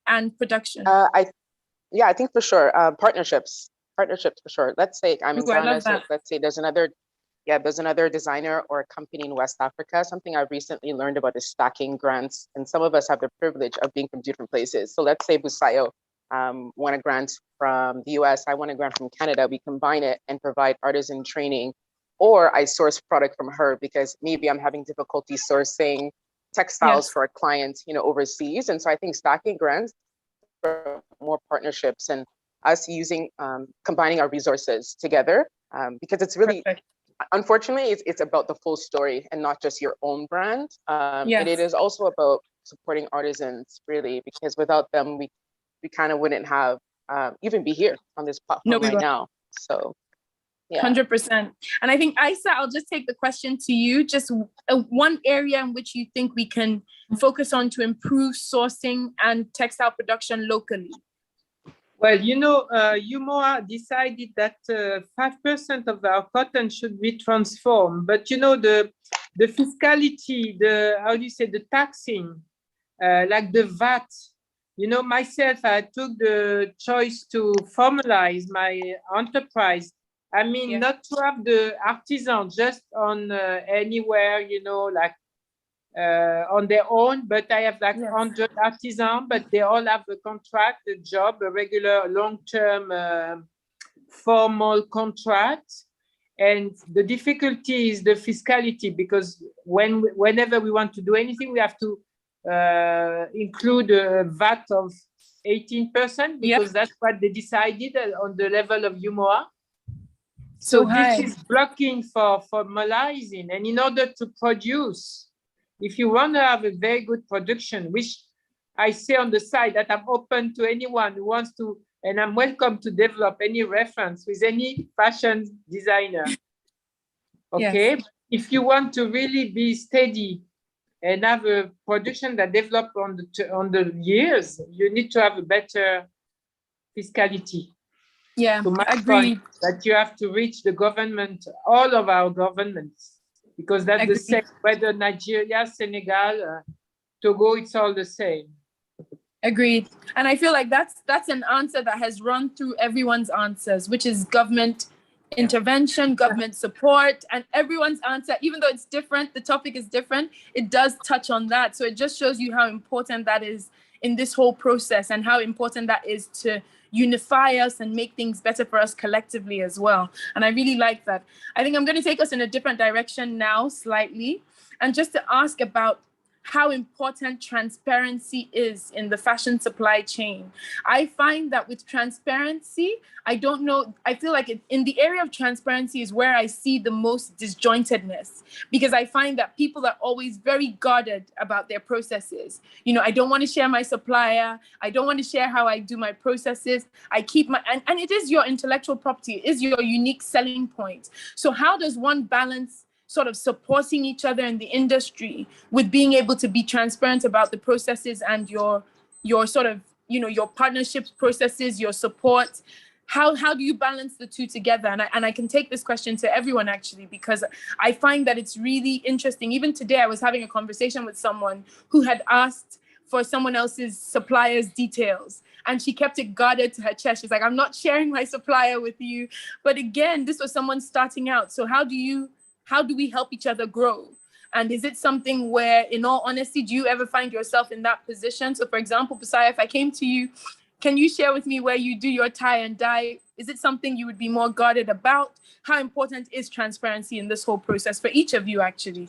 and production. I think for sure, partnerships for sure. Let's say I'm in Ghana, so let's say there's another designer or a company in West Africa. Something I recently learned about is stacking grants, and some of us have the privilege of being from different places. So let's say Busayo won a grant from the US, I won a grant from Canada. We combine it and provide artisan training, or I source product from her because maybe I'm having difficulty sourcing textiles for a client, overseas. And so I think stacking grants for more partnerships and us using, combining our resources together, because it's really, unfortunately, it's about the full story and not just your own brand. And it is also about supporting artisans, really, because without them, we kind of wouldn't have even be here on this platform now. So, 100%. And I think, Isa, I'll just take the question to you. Just one area in which you think we can focus on to improve sourcing and textile production locally. Well, UMOA decided that 5% of our cotton should be transformed. But, the fiscality, the taxing, like the VAT, myself, I took the choice to formalize my enterprise. I mean, not to have the artisan just on anywhere, on their own, but I have 100 artisans, but they all have a contract, a job, a regular long-term formal contract. And the difficulty is the fiscality, because whenever we want to do anything, we have to include a VAT of 18%, because that's what they decided on the level of UMOA. So this is blocking for formalizing. And in order to produce, if you want to have a very good production, which I say on the side that I'm open to anyone who wants to, and I'm welcome to develop any reference with any fashion designer. Okay, if you want to really be steady and have a production that develops on the years, you need to have a better fiscality. Yeah, to my agreed. point, that you have to reach the government, all of our governments, because that's the same, whether Nigeria, Senegal, Togo, it's all the same. Agreed. And I feel like that's an answer that has run through everyone's answers, which is government intervention, government support, and everyone's answer, even though it's different, the topic is different, it does touch on that. So it just shows you how important that is in this whole process and how important that is to unify us and make things better for us collectively as well. And I really like that. I think I'm going to take us in a different direction now slightly, and just to ask about how important transparency is in the fashion supply chain. I find that with transparency, I feel like in the area of transparency is where I see the most disjointedness, because I find that people are always very guarded about their processes. You know, I don't want to share my supplier. I don't want to share how I do my processes. I keep and it is your intellectual property, it is your unique selling point. So how does one balance sort of supporting each other in the industry with being able to be transparent about the processes and your sort of, you know, your partnerships processes, your support? How do you balance the two together? And I can take this question to everyone, actually, because I find that it's really interesting. Even today, I was having a conversation with someone who had asked for someone else's supplier's details, and she kept it guarded to her chest. She's like, I'm not sharing my supplier with you. But again, this was someone starting out. So how do we help each other grow? And is it something where, in all honesty, do you ever find yourself in that position? So for example, Busayo, if I came to you, can you share with me where you do your tie and dye? Is it something you would be more guarded about? How important is transparency in this whole process for each of you, actually?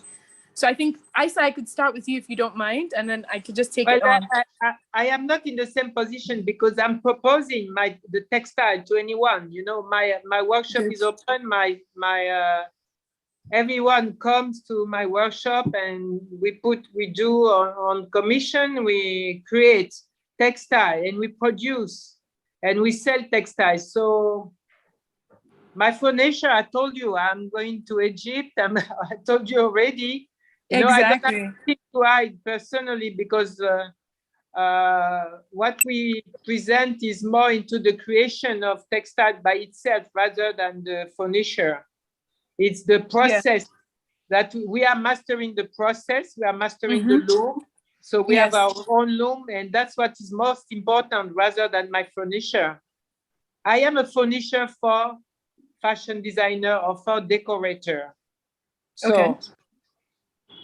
So I think, Isa, I could start with you if you don't mind, and then I could just take it on. I am not in the same position because I'm proposing the textile to anyone. You know, my workshop is open. Everyone comes to my workshop, and we do on commission, we create textile and we produce and we sell textiles. So my furniture, I told you, I'm going to Egypt. I told you already. You know, I don't have anything to hide personally, because what we present is more into the creation of textile by itself rather than the furniture. It's the process that we are mastering the process. We are mastering the loom. So we have our own loom, and that's what is most important rather than my furniture. I am a furniture for fashion designer or for decorator. So,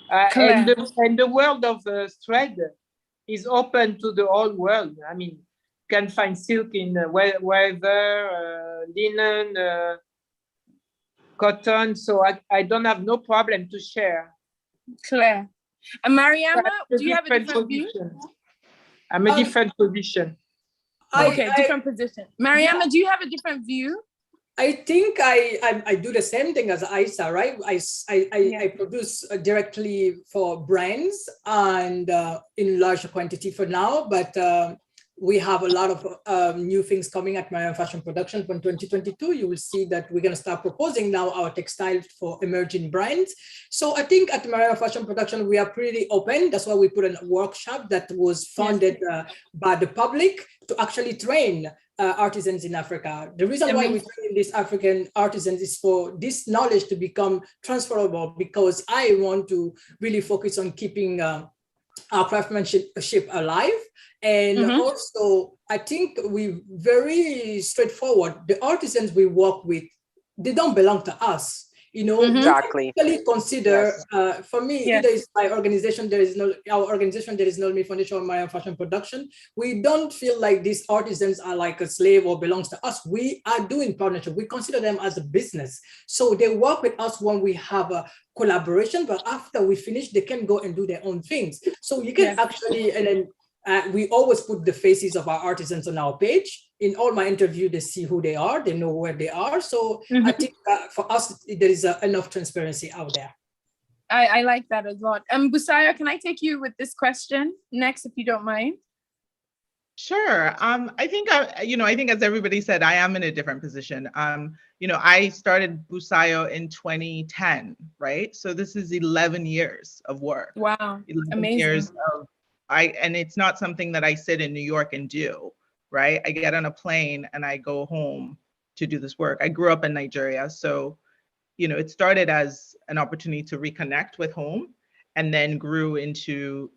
and the world of thread is open to the whole world. I mean, you can find silk in wherever, linen, cotton, so I don't have no problem to share. Claire. And Mariama, do you have a different view? I'm a different position. Okay, different position. Mariama, do you have a different view? I think I do the same thing as Isa, right? I produce directly for brands and in larger quantity for now, but we have a lot of new things coming at Mariam Fashion Production from 2022. You will see that we're going to start proposing now our textiles for emerging brands. So I think at Mariam Fashion Production, we are pretty open. That's why we put a workshop that was funded by the public to actually train artisans in Africa. The reason why we train these African artisans is for this knowledge to become transferable, because I want to really focus on keeping our craftsmanship alive. And also, I think we very straightforward. The artisans we work with, they don't belong to us. You know, exactly. We really consider, for me, either it's my organization, our organization, there is no Foundation of Mariam Fashion Production. We don't feel like these artisans are like a slave or belongs to us. We are doing partnership. We consider them as a business. So they work with us when we have a collaboration, but after we finish, they can go and do their own things. So you can actually, and then we always put the faces of our artisans on our page. In all my interviews, they see who they are, they know where they are. So I think for us, there is enough transparency out there. I like that a lot. Busayo, can I take you with this question next, if you don't mind? Sure. I think as everybody said, I am in a different position. I started Busayo in 2010, right? So this is 11 years of work. Wow, 11 amazing. Years of, and it's not something that I sit in New York and do, right? I get on a plane and I go home to do this work. I grew up in Nigeria, so it started as an opportunity to reconnect with home, and then grew into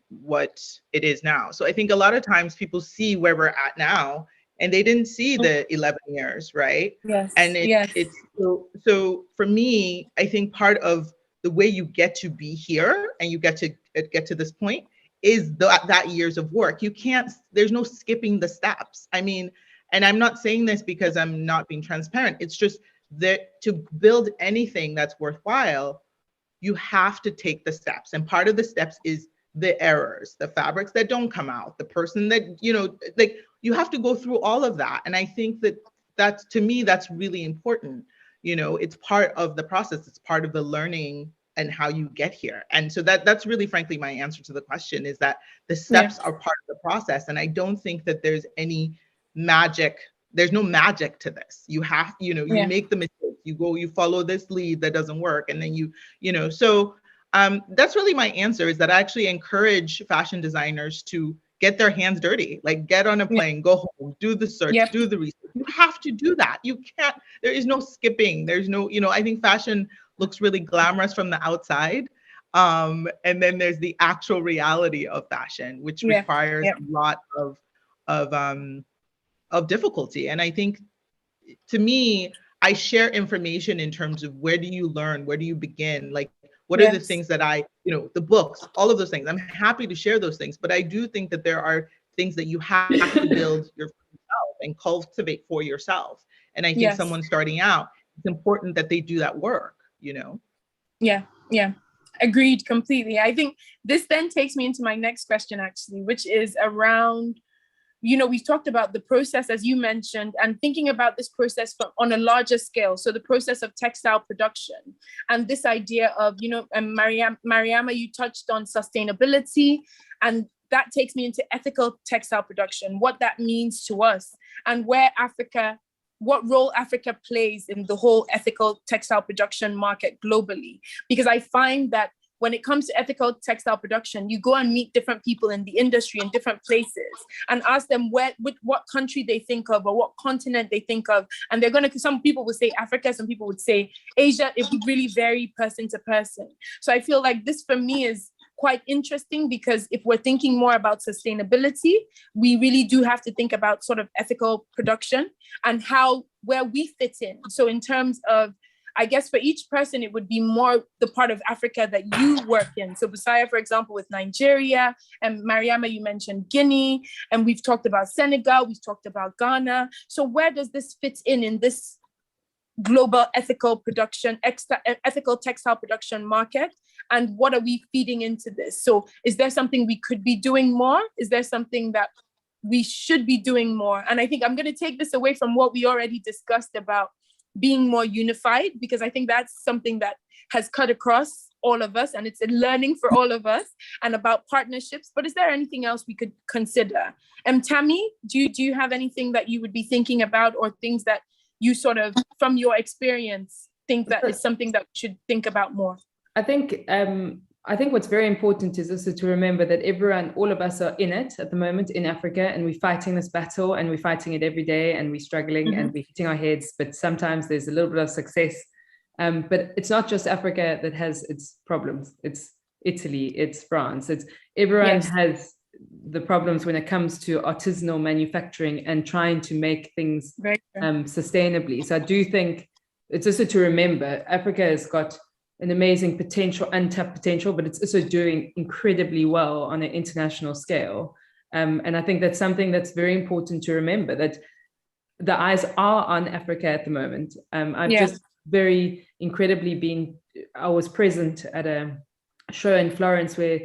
what it is now. So I think a lot of times people see where we're at now, and they didn't see the 11 years, right? Yes. And it's so for me, I think part of the way you get to be here and you get to this point is that years of work. There's no skipping the steps. I mean, and I'm not saying this because I'm not being transparent. It's just that to build anything that's worthwhile, you have to take the steps. And part of the steps is the errors, the fabrics that don't come out, the person that, like you have to go through all of that. And I think that's, to me, that's really important. It's part of the process. It's part of the learning and how you get here. And so that's really, frankly, my answer to the question, is that the steps are part of the process. And I don't think that there's any magic. There's no magic to this. You have, you make the mistakes, you follow this lead that doesn't work. And then so that's really my answer, is that I actually encourage fashion designers to get their hands dirty, like get on a plane, go home, do the search, do the research. You have to do that. You can't, there is no skipping. There's no, I think fashion looks really glamorous from the outside. And then there's the actual reality of fashion, which requires a lot of difficulty. And I think, to me, I share information in terms of where do you learn, where do you begin, like what are the things that the books, all of those things. I'm happy to share those things, but I do think that there are things that you have to build yourself and cultivate for yourself. And I think someone starting out, it's important that they do that work, Yeah. Agreed completely. I think this then takes me into my next question, actually, which is around, we've talked about the process, as you mentioned, and thinking about this process on a larger scale. So the process of textile production and this idea of, and Mariama, you touched on sustainability, and that takes me into ethical textile production, what that means to us, and what role Africa plays in the whole ethical textile production market globally. Because I find that when it comes to ethical textile production, you go and meet different people in the industry in different places and ask them what country they think of or what continent they think of. And some people would say Africa, some people would say Asia. It would really vary person to person. So I feel like this for me is quite interesting, because if we're thinking more about sustainability, we really do have to think about sort of ethical production and where we fit in. So in terms of, I guess for each person, it would be more the part of Africa that you work in. So Busaya, for example, with Nigeria, and Mariama, you mentioned Guinea, and we've talked about Senegal, we've talked about Ghana. So where does this fit in this global ethical textile production market? And what are we feeding into this? So is there something we could be doing more? Is there something that we should be doing more? And I think I'm going to take this away from what we already discussed about being more unified, because I think that's something that has cut across all of us, and it's a learning for all of us, and about partnerships. But is there anything else we could consider? Tammy, do you have anything that you would be thinking about, or things that you sort of, from your experience, think that is something that we should think about more? I think what's very important is also to remember that all of us are in it at the moment in Africa, and we're fighting this battle, and we're fighting it every day, and we're struggling and we're hitting our heads, but sometimes there's a little bit of success. But it's not just Africa that has its problems. It's Italy, it's France, everyone has the problems when it comes to artisanal manufacturing and trying to make things sustainably. So I do think it's also to remember Africa has got an amazing potential, untapped potential, but it's also doing incredibly well on an international scale. And I think that's something that's very important to remember, that the eyes are on Africa at the moment. I've just very incredibly I was present at a show in Florence where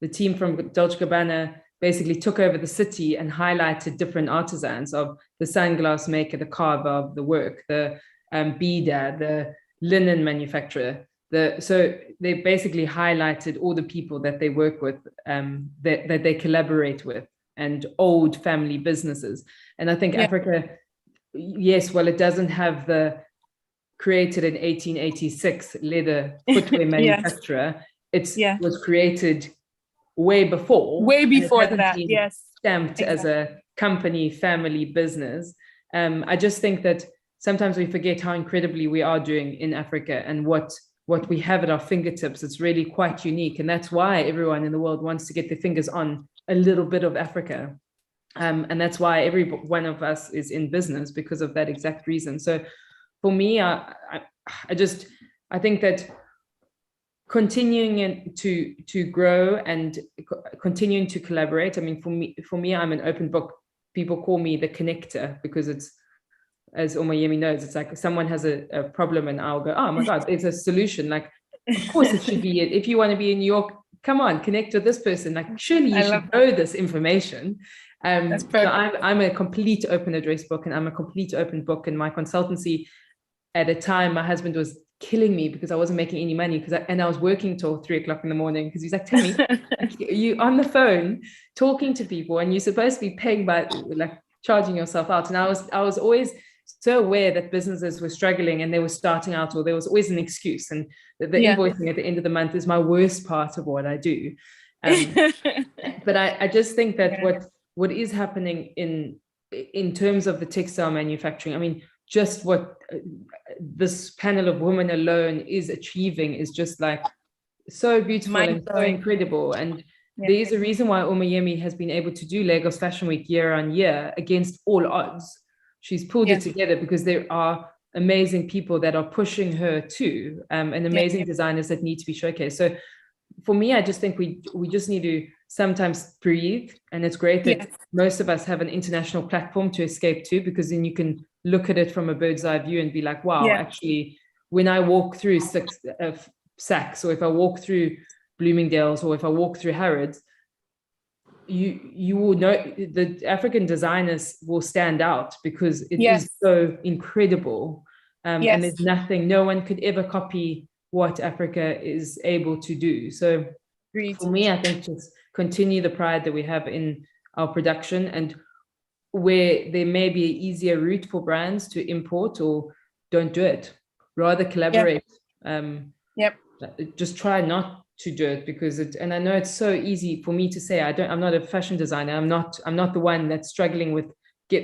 the team from Dolce & Gabbana basically took over the city and highlighted different artisans of the sunglass maker, the carver, the work, the beader, the linen manufacturer. So they basically highlighted all the people that they work with, that they collaborate with, and old family businesses. And I think Africa, yes, well, it doesn't have the created in 1886 leather footwear manufacturer. It was created way before that, stamped as a company, family business. I just think that sometimes we forget how incredibly we are doing in Africa and what we have at our fingertips. It's really quite unique. And that's why everyone in the world wants to get their fingers on a little bit of Africa. And that's why every one of us is in business, because of that exact reason. So for me, I think that continuing to grow and continuing to collaborate. I mean, for me, I'm an open book. People call me the connector, because it's, as Omoyemi knows, it's like someone has a problem and I'll go, oh my God, there's a solution. Like, of course it should be it. If you want to be in New York, come on, connect with this person. Like, surely you should know this information. So I'm a complete open address book, and I'm a complete open book. And my consultancy, at a time, my husband was killing me because I wasn't making any money, and I was working till 3 o'clock in the morning, because he's like, tell me, you on the phone talking to people and you're supposed to be paying by like charging yourself out. And I was always so aware that businesses were struggling and they were starting out, or there was always an excuse, and the invoicing at the end of the month is my worst part of what I do. But I just think that what is happening in terms of the textile manufacturing, I mean, just what this panel of women alone is achieving is just like so beautiful and so incredible. And there is a reason why Omoyemi has been able to do Lagos Fashion Week year on year against all odds. She's pulled it together because there are amazing people that are pushing her too, and amazing designers that need to be showcased. So for me, I just think we just need to sometimes breathe. And it's great that most of us have an international platform to escape to, because then you can look at it from a bird's eye view and be like, wow, actually, when I walk through Saks, or if I walk through Bloomingdale's, or if I walk through Harrods, you will know the African designers will stand out, because it is so incredible. And there's nothing, no one could ever copy what Africa is able to do. So for me, I think just continue the pride that we have in our production, and where there may be an easier route for brands to import, or don't do it, rather collaborate. Just try not to do it, because and I know it's so easy for me to say, I'm not a fashion designer. I'm not the one that's struggling with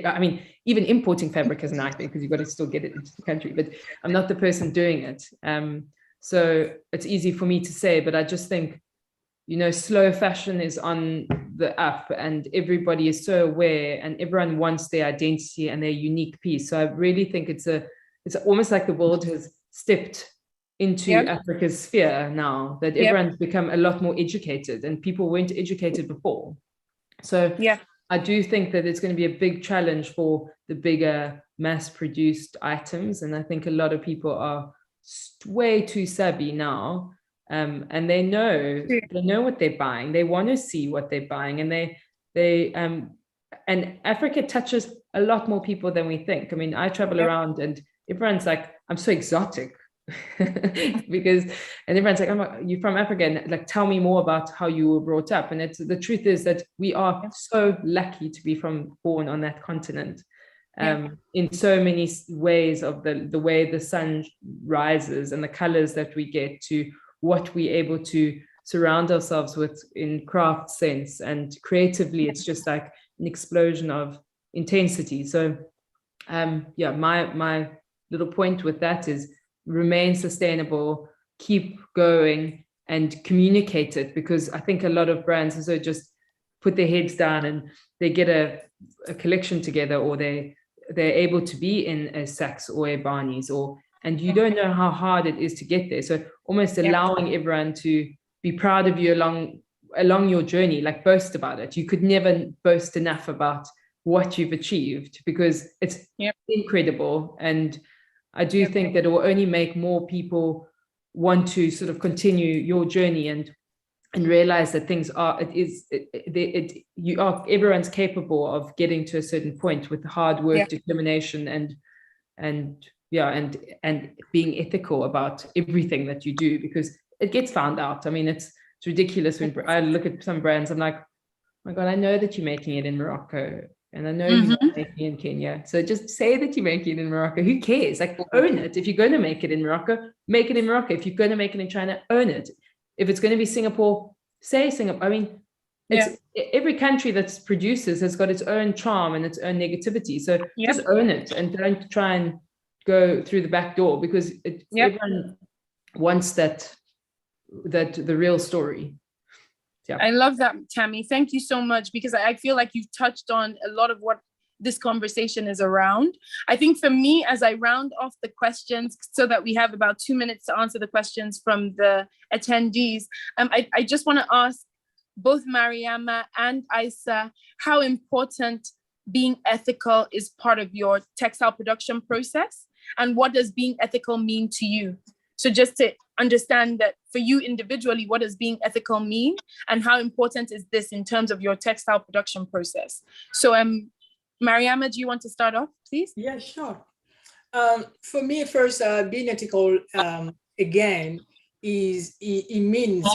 I mean, even importing fabric is a nightmare, because you've got to still get it into the country, but I'm not the person doing it. So it's easy for me to say, but I just think, slow fashion is on the up, and everybody is so aware, and everyone wants their identity and their unique piece. So I really think it's almost like the world has stepped into Africa's sphere now, that everyone's become a lot more educated, and people weren't educated before. So I do think that it's going to be a big challenge for the bigger mass-produced items. And I think a lot of people are way too savvy now. And they know what they're buying. They want to see what they're buying, and and Africa touches a lot more people than we think. I mean, I travel around and everyone's like, I'm so exotic. And everyone's like, you're from Africa, and like, tell me more about how you were brought up. And the truth is that we are so lucky to be born on that continent, in so many ways, of the way the sun rises and the colors that we get, to what we're able to surround ourselves with in craft sense and creatively. It's just like an explosion of intensity. So my little point with that is remain sustainable, keep going, and communicate it, because I think a lot of brands also just put their heads down and they get a collection together, or they're able to be in a Saks or a Barney's, and you don't know how hard it is to get there. So almost allowing everyone to be proud of you along your journey, like boast about it. You could never boast enough about what you've achieved, because it's incredible. And I do think that it will only make more people want to sort of continue your journey and realize that everyone's capable of getting to a certain point with hard work, determination, and being ethical about everything that you do, because it gets found out. I mean, it's ridiculous when I look at some brands, I'm like, oh my God, I know that you're making it in Morocco, and I know you're making it in Kenya. So just say that you're making it in Morocco. Who cares? Like, own it. If you're going to make it in Morocco, make it in Morocco. If you're going to make it in China, own it. If it's going to be Singapore, say Singapore. I mean, it's every country that produces has got its own charm and its own negativity. So just own it and don't try and go through the back door, because everyone wants that the real story. I love that, Tammy. Thank you so much, because I feel like you've touched on a lot of what this conversation is around. I think for me, as I round off the questions, so that we have about 2 minutes to answer the questions from the attendees, I just want to ask both Mariama and Isa how important being ethical is part of your textile production process, and what does being ethical mean to you? So just to understand that for you individually, what does being ethical mean, and how important is this in terms of your textile production process? So Mariama, do you want to start off, please? Yeah, sure. For me, first, being ethical, again, it means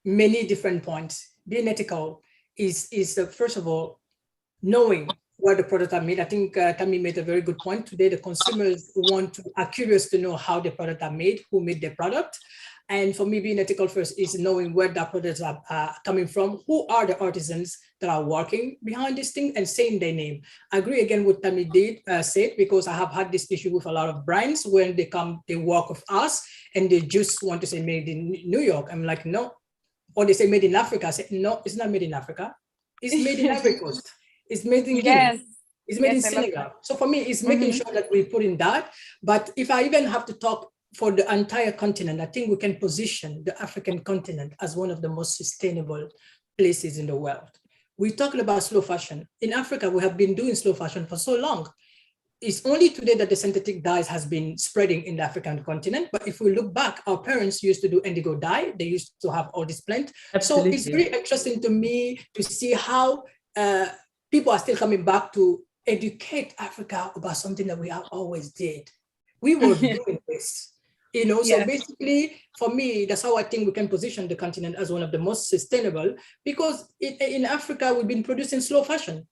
many different points. Being ethical is first of all, knowing where the products are made. I think Tammy made a very good point. Today, the consumers are curious to know how the products are made, who made the product. And for me, being ethical first is knowing where the products are coming from, who are the artisans that are working behind this thing, and saying their name. I agree again with Tammy said, because I have had this issue with a lot of brands when they work with us and they just want to say made in New York. I'm like, no. Or they say made in Africa. I say, no, it's not made in Africa. It's made in Ivory Coast. It's made in Guinea. It's made in Senegal. So for me, it's making sure that we put in that. But if I even have to talk for the entire continent, I think we can position the African continent as one of the most sustainable places in the world. We're talking about slow fashion. In Africa, we have been doing slow fashion for so long. It's only today that the synthetic dyes has been spreading in the African continent. But if we look back, our parents used to do indigo dye. They used to have all this plant. Absolutely. So it's very interesting to me to see how people are still coming back to educate Africa about something that we have always did. We were doing this, so basically for me, that's how I think we can position the continent as one of the most sustainable, because in Africa, we've been producing slow fashion.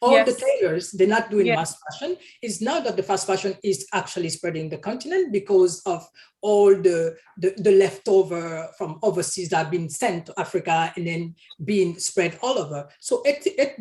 All the tailors, they're not doing mass fashion. It's now that the fast fashion is actually spreading the continent because of all the leftover from overseas that have been sent to Africa and then being spread all over. So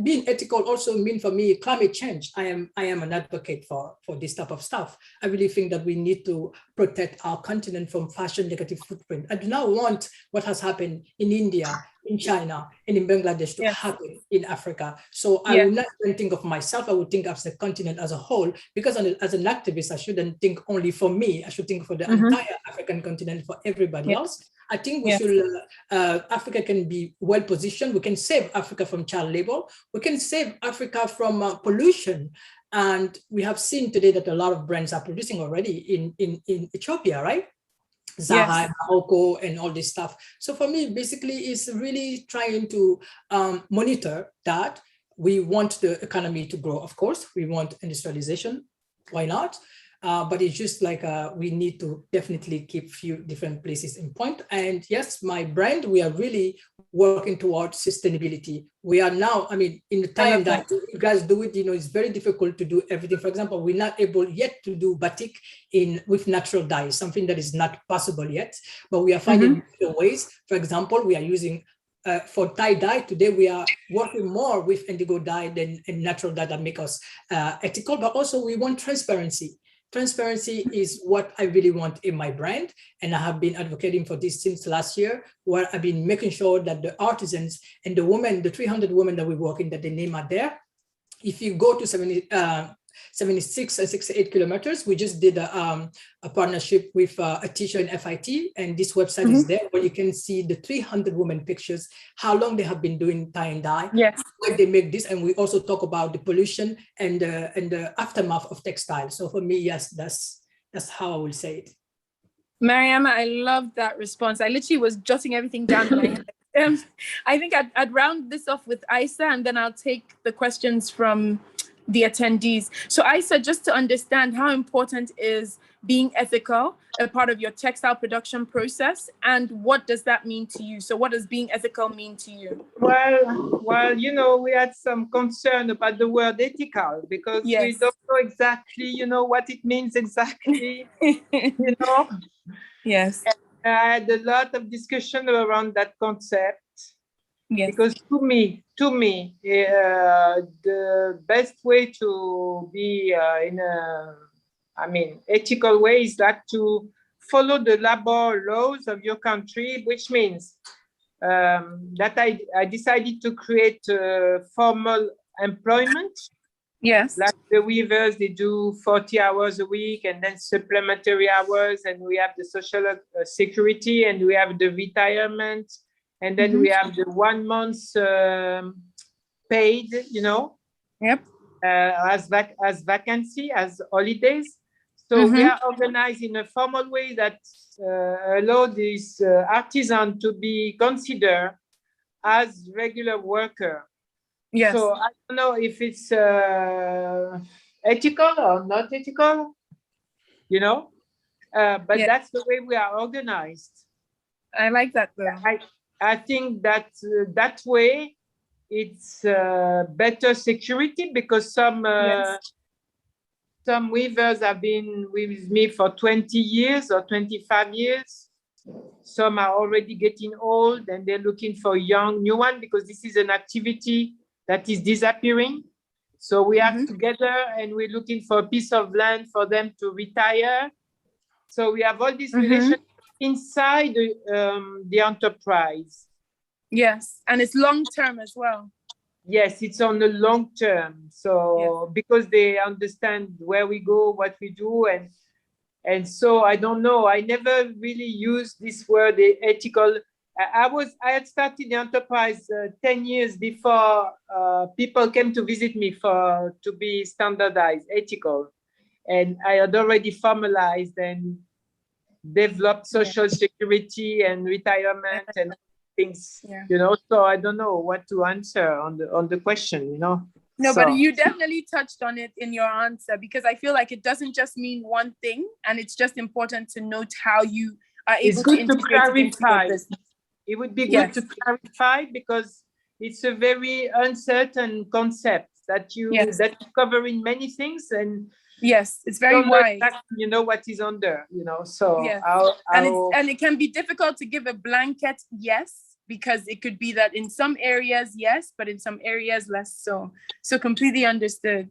being ethical also means for me climate change. I am an advocate for this type of stuff. I really think that we need to protect our continent from fashion negative footprint. I do not want what has happened in India, in China, and in Bangladesh to happen in Africa. So I will not even think of myself. I would think of the continent as a whole, because as an activist, I shouldn't think only for me. I should think for the entire African continent, for everybody else. I think we should, Africa can be well positioned. We can save Africa from child labor. We can save Africa from pollution. And we have seen today that a lot of brands are producing already in Ethiopia, right? Zara, Morocco, and all this stuff. So for me, basically, it's really trying to monitor that. We want the economy to grow, of course. We want industrialization. Why not? But it's just like we need to definitely keep few different places in point. And yes, my brand, we are really working towards sustainability. We are now, in the time that you guys do it, it's very difficult to do everything. For example, we're not able yet to do batik with natural dyes, something that is not possible yet, but we are finding ways. For example, we are using for tie-dye today, we are working more with indigo dye than natural dye that make us ethical, but also we want transparency. Transparency is what I really want in my brand. And I have been advocating for this since last year, where I've been making sure that the artisans and the women, the 300 women that we work in, that the name are there. If you go to 76 and 68 kilometers, we just did a partnership with a teacher in FIT, and this website is there where you can see the 300 women pictures, how long they have been doing tie and dye, where they make this, and we also talk about the pollution and the aftermath of textile. So for me, yes, that's how I will say it. Mariama, I love that response. I literally was jotting everything down in my head. I think I'd round this off with Isa, and then I'll take the questions from the attendees. So Isa, just to understand, how important is being ethical a part of your textile production process, and what does that mean to you? So what does being ethical mean to you? Well, we had some concern about the word ethical, because we don't know exactly, what it means exactly, Yes. I had a lot of discussion around that concept. Yes. Because to me, the best way to be in a, ethical way is that to follow the labor laws of your country, which means that I decided to create formal employment. Yes. Like the weavers, they do 40 hours a week and then supplementary hours, and we have the social security, and we have the retirement, and then we have the 1 month paid, Yep. as vacancy, as holidays. So we are organized in a formal way that allow these artisans to be considered as regular worker. Yes. So I don't know if it's ethical or not ethical, but that's the way we are organized. I like that though. I think that that way it's better security, because some weavers have been with me for 20 years or 25 years. Some are already getting old and they're looking for young new one, because this is an activity that is disappearing. So we are together and we're looking for a piece of land for them to retire. So we have all these relations inside the enterprise. Yes, and it's long term as well. Yes, it's on the long term. So because they understand where we go, what we do, and so I don't know. I never really used this word ethical. I had started the enterprise 10 years before people came to visit me to be standardized, ethical. And I had already formalized and developed social security and retirement and things, so I don't know what to answer on the question, No, so. But you definitely touched on it in your answer, because I feel like it doesn't just mean one thing, and it's just important to note how you are able to integrate it into your business. It would be good to clarify, because it's a very uncertain concept that that covering many things, and it's very wide. Exactly, what is under, so and it can be difficult to give a blanket yes, because it could be that in some areas yes, but in some areas less so. So completely understood.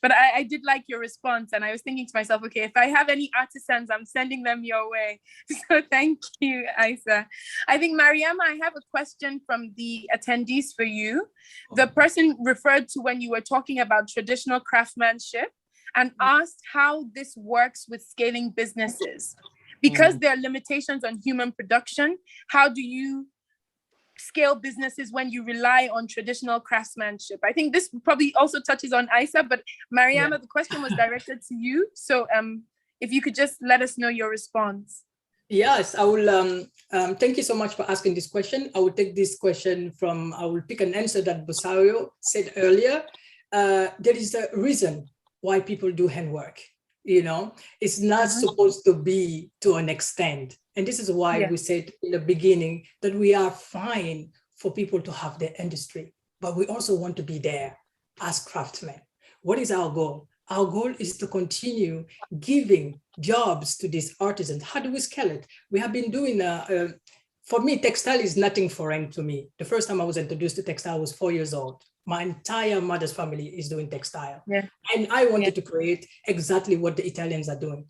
But I did like your response, and I was thinking to myself, okay, if I have any artisans, I'm sending them your way. So thank you, Aisa. I think, Mariama, I have a question from the attendees for you. The person referred to when you were talking about traditional craftsmanship and asked how this works with scaling businesses. Because there are limitations on human production, how do you scale businesses when you rely on traditional craftsmanship? I think this probably also touches on Aisa, but Mariama, the question was directed to you. So if you could just let us know your response. Yes, I will. Thank you so much for asking this question. I will take this question I will pick an answer that Busayo said earlier. There is a reason why people do handwork. It's not supposed to be to an extent. And this is why we said in the beginning that we are fine for people to have their industry, but we also want to be there as craftsmen. What is our goal? Our goal is to continue giving jobs to these artisans. How do we scale it? We have been doing, for me, textile is nothing foreign to me. The first time I was introduced to textile, I was 4 years old. My entire mother's family is doing textile. And I wanted to create exactly what the Italians are doing,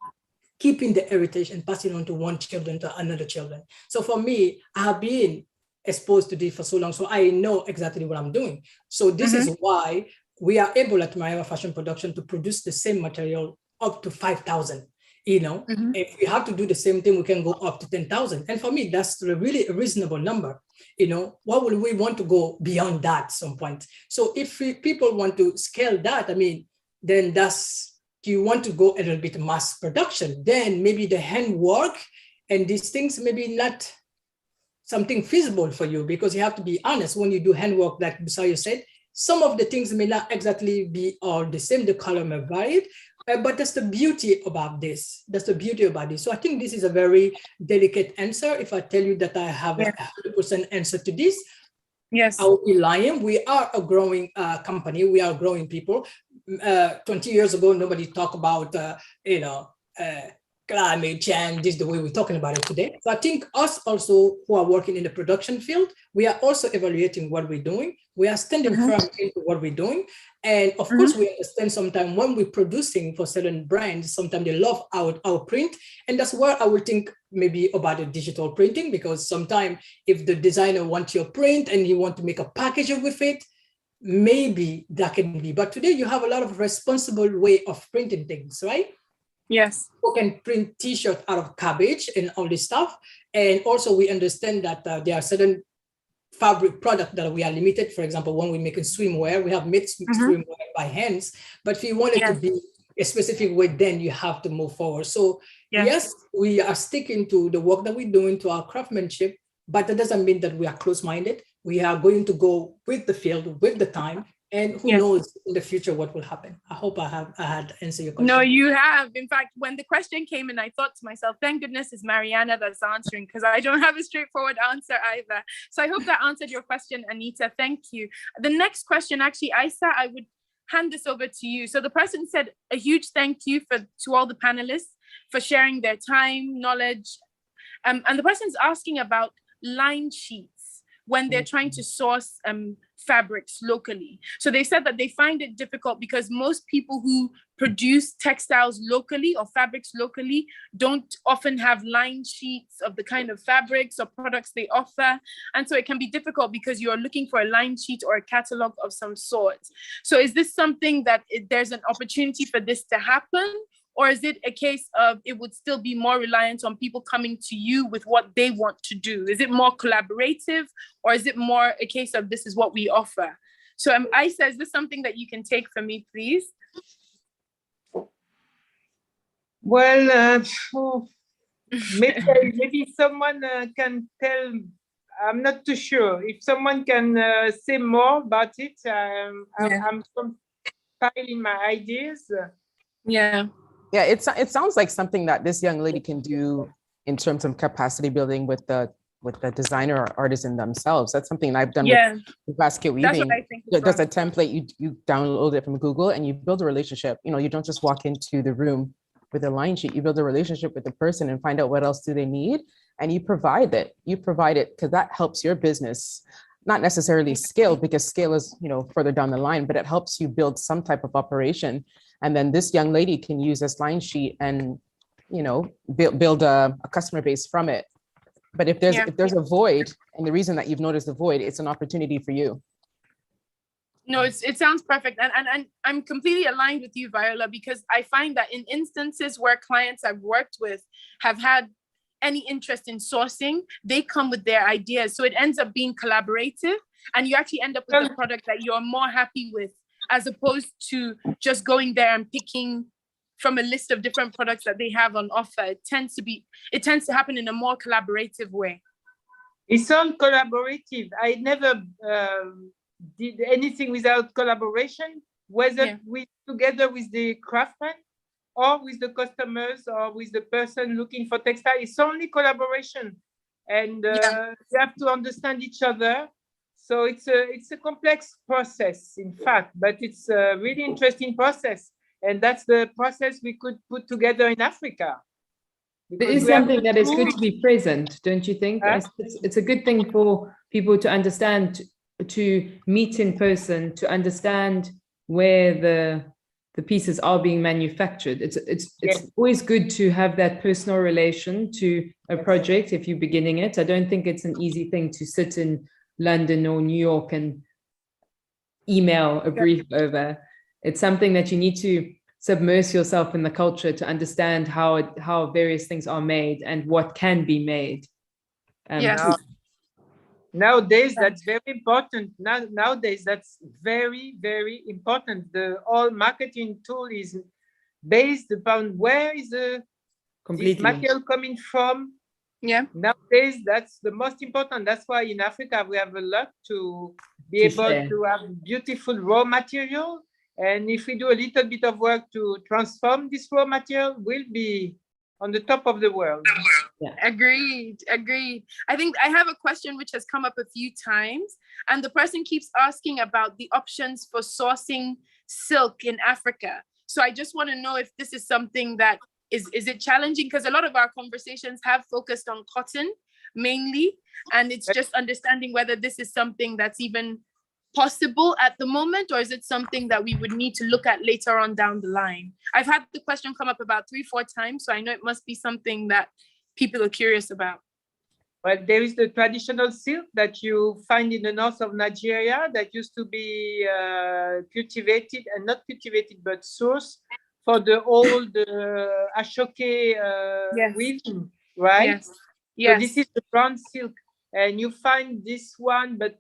keeping the heritage and passing on to one children to another children. So for me, I have been exposed to this for so long, so I know exactly what I'm doing. So this is why we are able at Mariama Fashion Production to produce the same material up to 5,000. If we have to do the same thing, we can go up to 10,000. And for me, that's really a reasonable number. Why would we want to go beyond that at some point? So if people want to scale that, then you want to go a little bit mass production, then maybe the handwork and these things maybe not something feasible for you, because you have to be honest. When you do handwork, like Busayo said, some of the things may not exactly be all the same, the color may vary, but that's the beauty about this. So I think this is a very delicate answer. If I tell you that I have a 100% answer to this, I will be lying. We are a growing company. We are growing people. 20 years ago, nobody talked about, climate change, this is the way we're talking about it today. So I think us also who are working in the production field, we are also evaluating what we're doing. We are standing firm into what we're doing. And of course, we understand sometimes when we're producing for certain brands, sometimes they love our print. And that's where I would think maybe about the digital printing, because sometimes if the designer wants your print and he wants to make a package with it, maybe that can be. But today you have a lot of responsible way of printing things, right? Yes. People can print t-shirts out of cabbage and all this stuff. And also we understand that there are certain fabric products that we are limited. For example, when we're making swimwear, we have made swimwear by hands, but if you want it to be a specific way, then you have to move forward. So yes, we are sticking to the work that we're doing, to our craftsmanship, but that doesn't mean that we are close-minded. We are going to go with the field, with the time, and who knows in the future what will happen. I hope I had answered your question. No, you have. In fact, when the question came in, I thought to myself, thank goodness it's Mariana that's answering, because I don't have a straightforward answer either. So I hope that answered your question, Anita. Thank you. The next question, actually, Isa, I would hand this over to you. So the person said a huge thank you to all the panelists for sharing their time, knowledge. And the person's asking about line sheets when they're trying to source fabrics locally. So they said that they find it difficult because most people who produce textiles locally or fabrics locally don't often have line sheets of the kind of fabrics or products they offer. And so it can be difficult because you're looking for a line sheet or a catalog of some sort. So is this something that there's an opportunity for this to happen? Or is it a case of it would still be more reliant on people coming to you with what they want to do? Is it more collaborative, or is it more a case of this is what we offer? So Isa, is this something that you can take from me, please? Well, maybe someone can tell. I'm not too sure. If someone can say more about it, I'm compiling my ideas. Yeah, it sounds like something that this young lady can do in terms of capacity building with the designer or artisan themselves. That's something I've done with basket weaving. That's what I think. There's a template, you download it from Google and you build a relationship. You don't just walk into the room with a line sheet. You build a relationship with the person and find out what else do they need, and you provide it. You provide it because that helps your business. Not necessarily scale, because scale is further down the line, but it helps you build some type of operation. And then this young lady can use this line sheet and build a customer base from it. But if there's a void, and the reason that you've noticed the void, it's an opportunity for you. No, it sounds perfect. And I'm completely aligned with you, Viola, because I find that in instances where clients I've worked with have had any interest in sourcing, they come with their ideas. So it ends up being collaborative, and you actually end up with a product that you're more happy with, as opposed to just going there and picking from a list of different products that they have on offer. It tends to happen in a more collaborative way. It sounds collaborative. I never did anything without collaboration, whether together with the craftsman or with the customers or with the person looking for textile. It's only collaboration, and you have to understand each other. So it's a complex process, in fact, but it's a really interesting process. And that's the process we could put together in Africa. It is something that is good to be present, don't you think? It's a good thing for people to understand, to meet in person, to understand where the pieces are being manufactured. It's always good to have that personal relation to a project if you're beginning it. I don't think it's an easy thing to sit in London or New York and email a brief over. It's something that you need to submerge yourself in the culture to understand how various things are made and what can be made. Nowadays, that's very important. Nowadays, that's very, very important. The whole marketing tool is based upon where is this material coming from. Nowadays, that's the most important. That's why in Africa, we have a lot to be able to have beautiful raw material. And if we do a little bit of work to transform this raw material, we'll be on the top of the world. Agreed. I think I have a question which has come up a few times, and the person keeps asking about the options for sourcing silk in Africa. So I just want to know if this is something that is it challenging? Because a lot of our conversations have focused on cotton mainly, and it's just understanding whether this is something that's even possible at the moment, or is it something that we would need to look at later on down the line? I've had the question come up about 3-4 times, so I know it must be something that people are curious about. Well, there is the traditional silk that you find in the north of Nigeria that used to be cultivated, and not cultivated, but sourced for the old Ashoke Yes. weaving, right? Yes. Yes. So this is the brown silk, and you find this one, but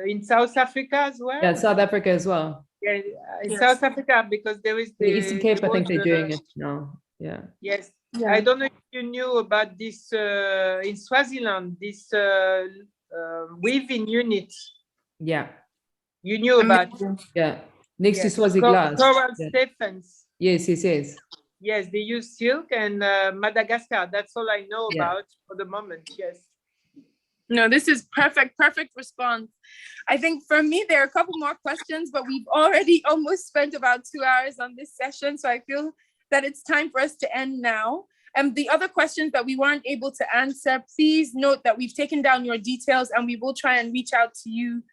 in South Africa as well. Yeah, South Africa as well. Yeah, in Yes. South Africa, because there is The Eastern Cape, I think they're doing it now. Yeah. Yes. Yeah. I don't know if you knew about this in Swaziland, this weaving unit. Yeah. You knew about it. Yeah. Next Yes. to Swazi Glass. Coral Yeah. Stephens. Yes, yes. Yes, they use silk and Madagascar. That's all I know about for the moment. Yes. No, this is perfect response. I think for me, there are a couple more questions, but we've already almost spent about 2 hours on this session. So I feel that it's time for us to end now. And the other questions that we weren't able to answer, please note that we've taken down your details and we will try and reach out to you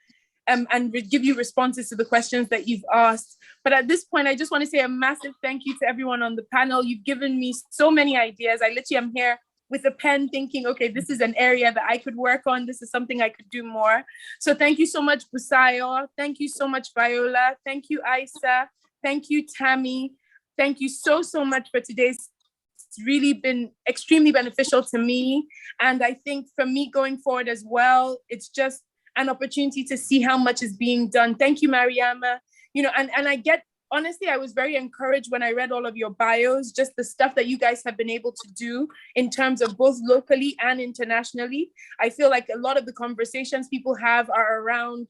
and give you responses to the questions that you've asked. But at this point, I just want to say a massive thank you to everyone on the panel. You've given me so many ideas. I literally am here with a pen thinking, okay, this is an area that I could work on. This is something I could do more. So thank you so much, Busayo. Thank you so much, Viola. Thank you, Aisa. Thank you, Tammy. Thank you so much for today's. It's really been extremely beneficial to me. And I think for me going forward as well, it's just an opportunity to see how much is being done. Thank you, Mariama. You know, and I get, honestly, I was very encouraged when I read all of your bios, just the stuff that you guys have been able to do in terms of both locally and internationally. I feel like a lot of the conversations people have are around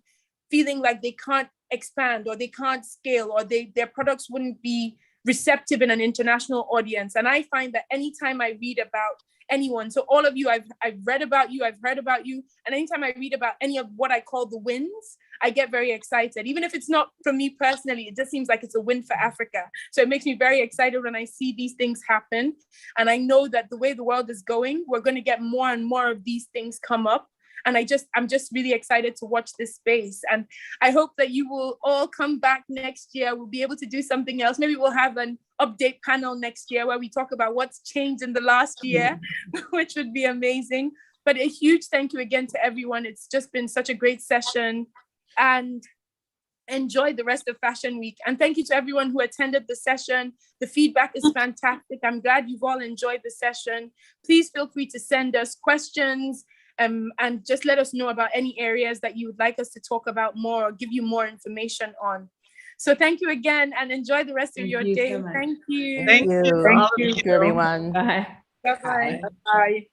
feeling like they can't expand or they can't scale or their products wouldn't be receptive in an international audience. And I find that anytime I read about anyone, so all of you, I've read about you, I've heard about you, and anytime I read about any of what I call the wins, I get very excited. Even if it's not for me personally, it just seems like it's a win for Africa. So it makes me very excited when I see these things happen. And I know that the way the world is going, we're going to get more and more of these things come up. And I'm just really excited to watch this space. And I hope that you will all come back next year. We'll be able to do something else. Maybe we'll have an update panel next year where we talk about what's changed in the last year, which would be amazing. But a huge thank you again to everyone. It's just been such a great session, and enjoy the rest of Fashion Week. And thank you to everyone who attended the session. The feedback is fantastic. I'm glad you've all enjoyed the session. Please feel free to send us questions and just let us know about any areas that you would like us to talk about more or give you more information on. So thank you again and enjoy the rest of your day. So Thank you. Thank you. Thank you, everyone. Bye. Bye-bye. Bye.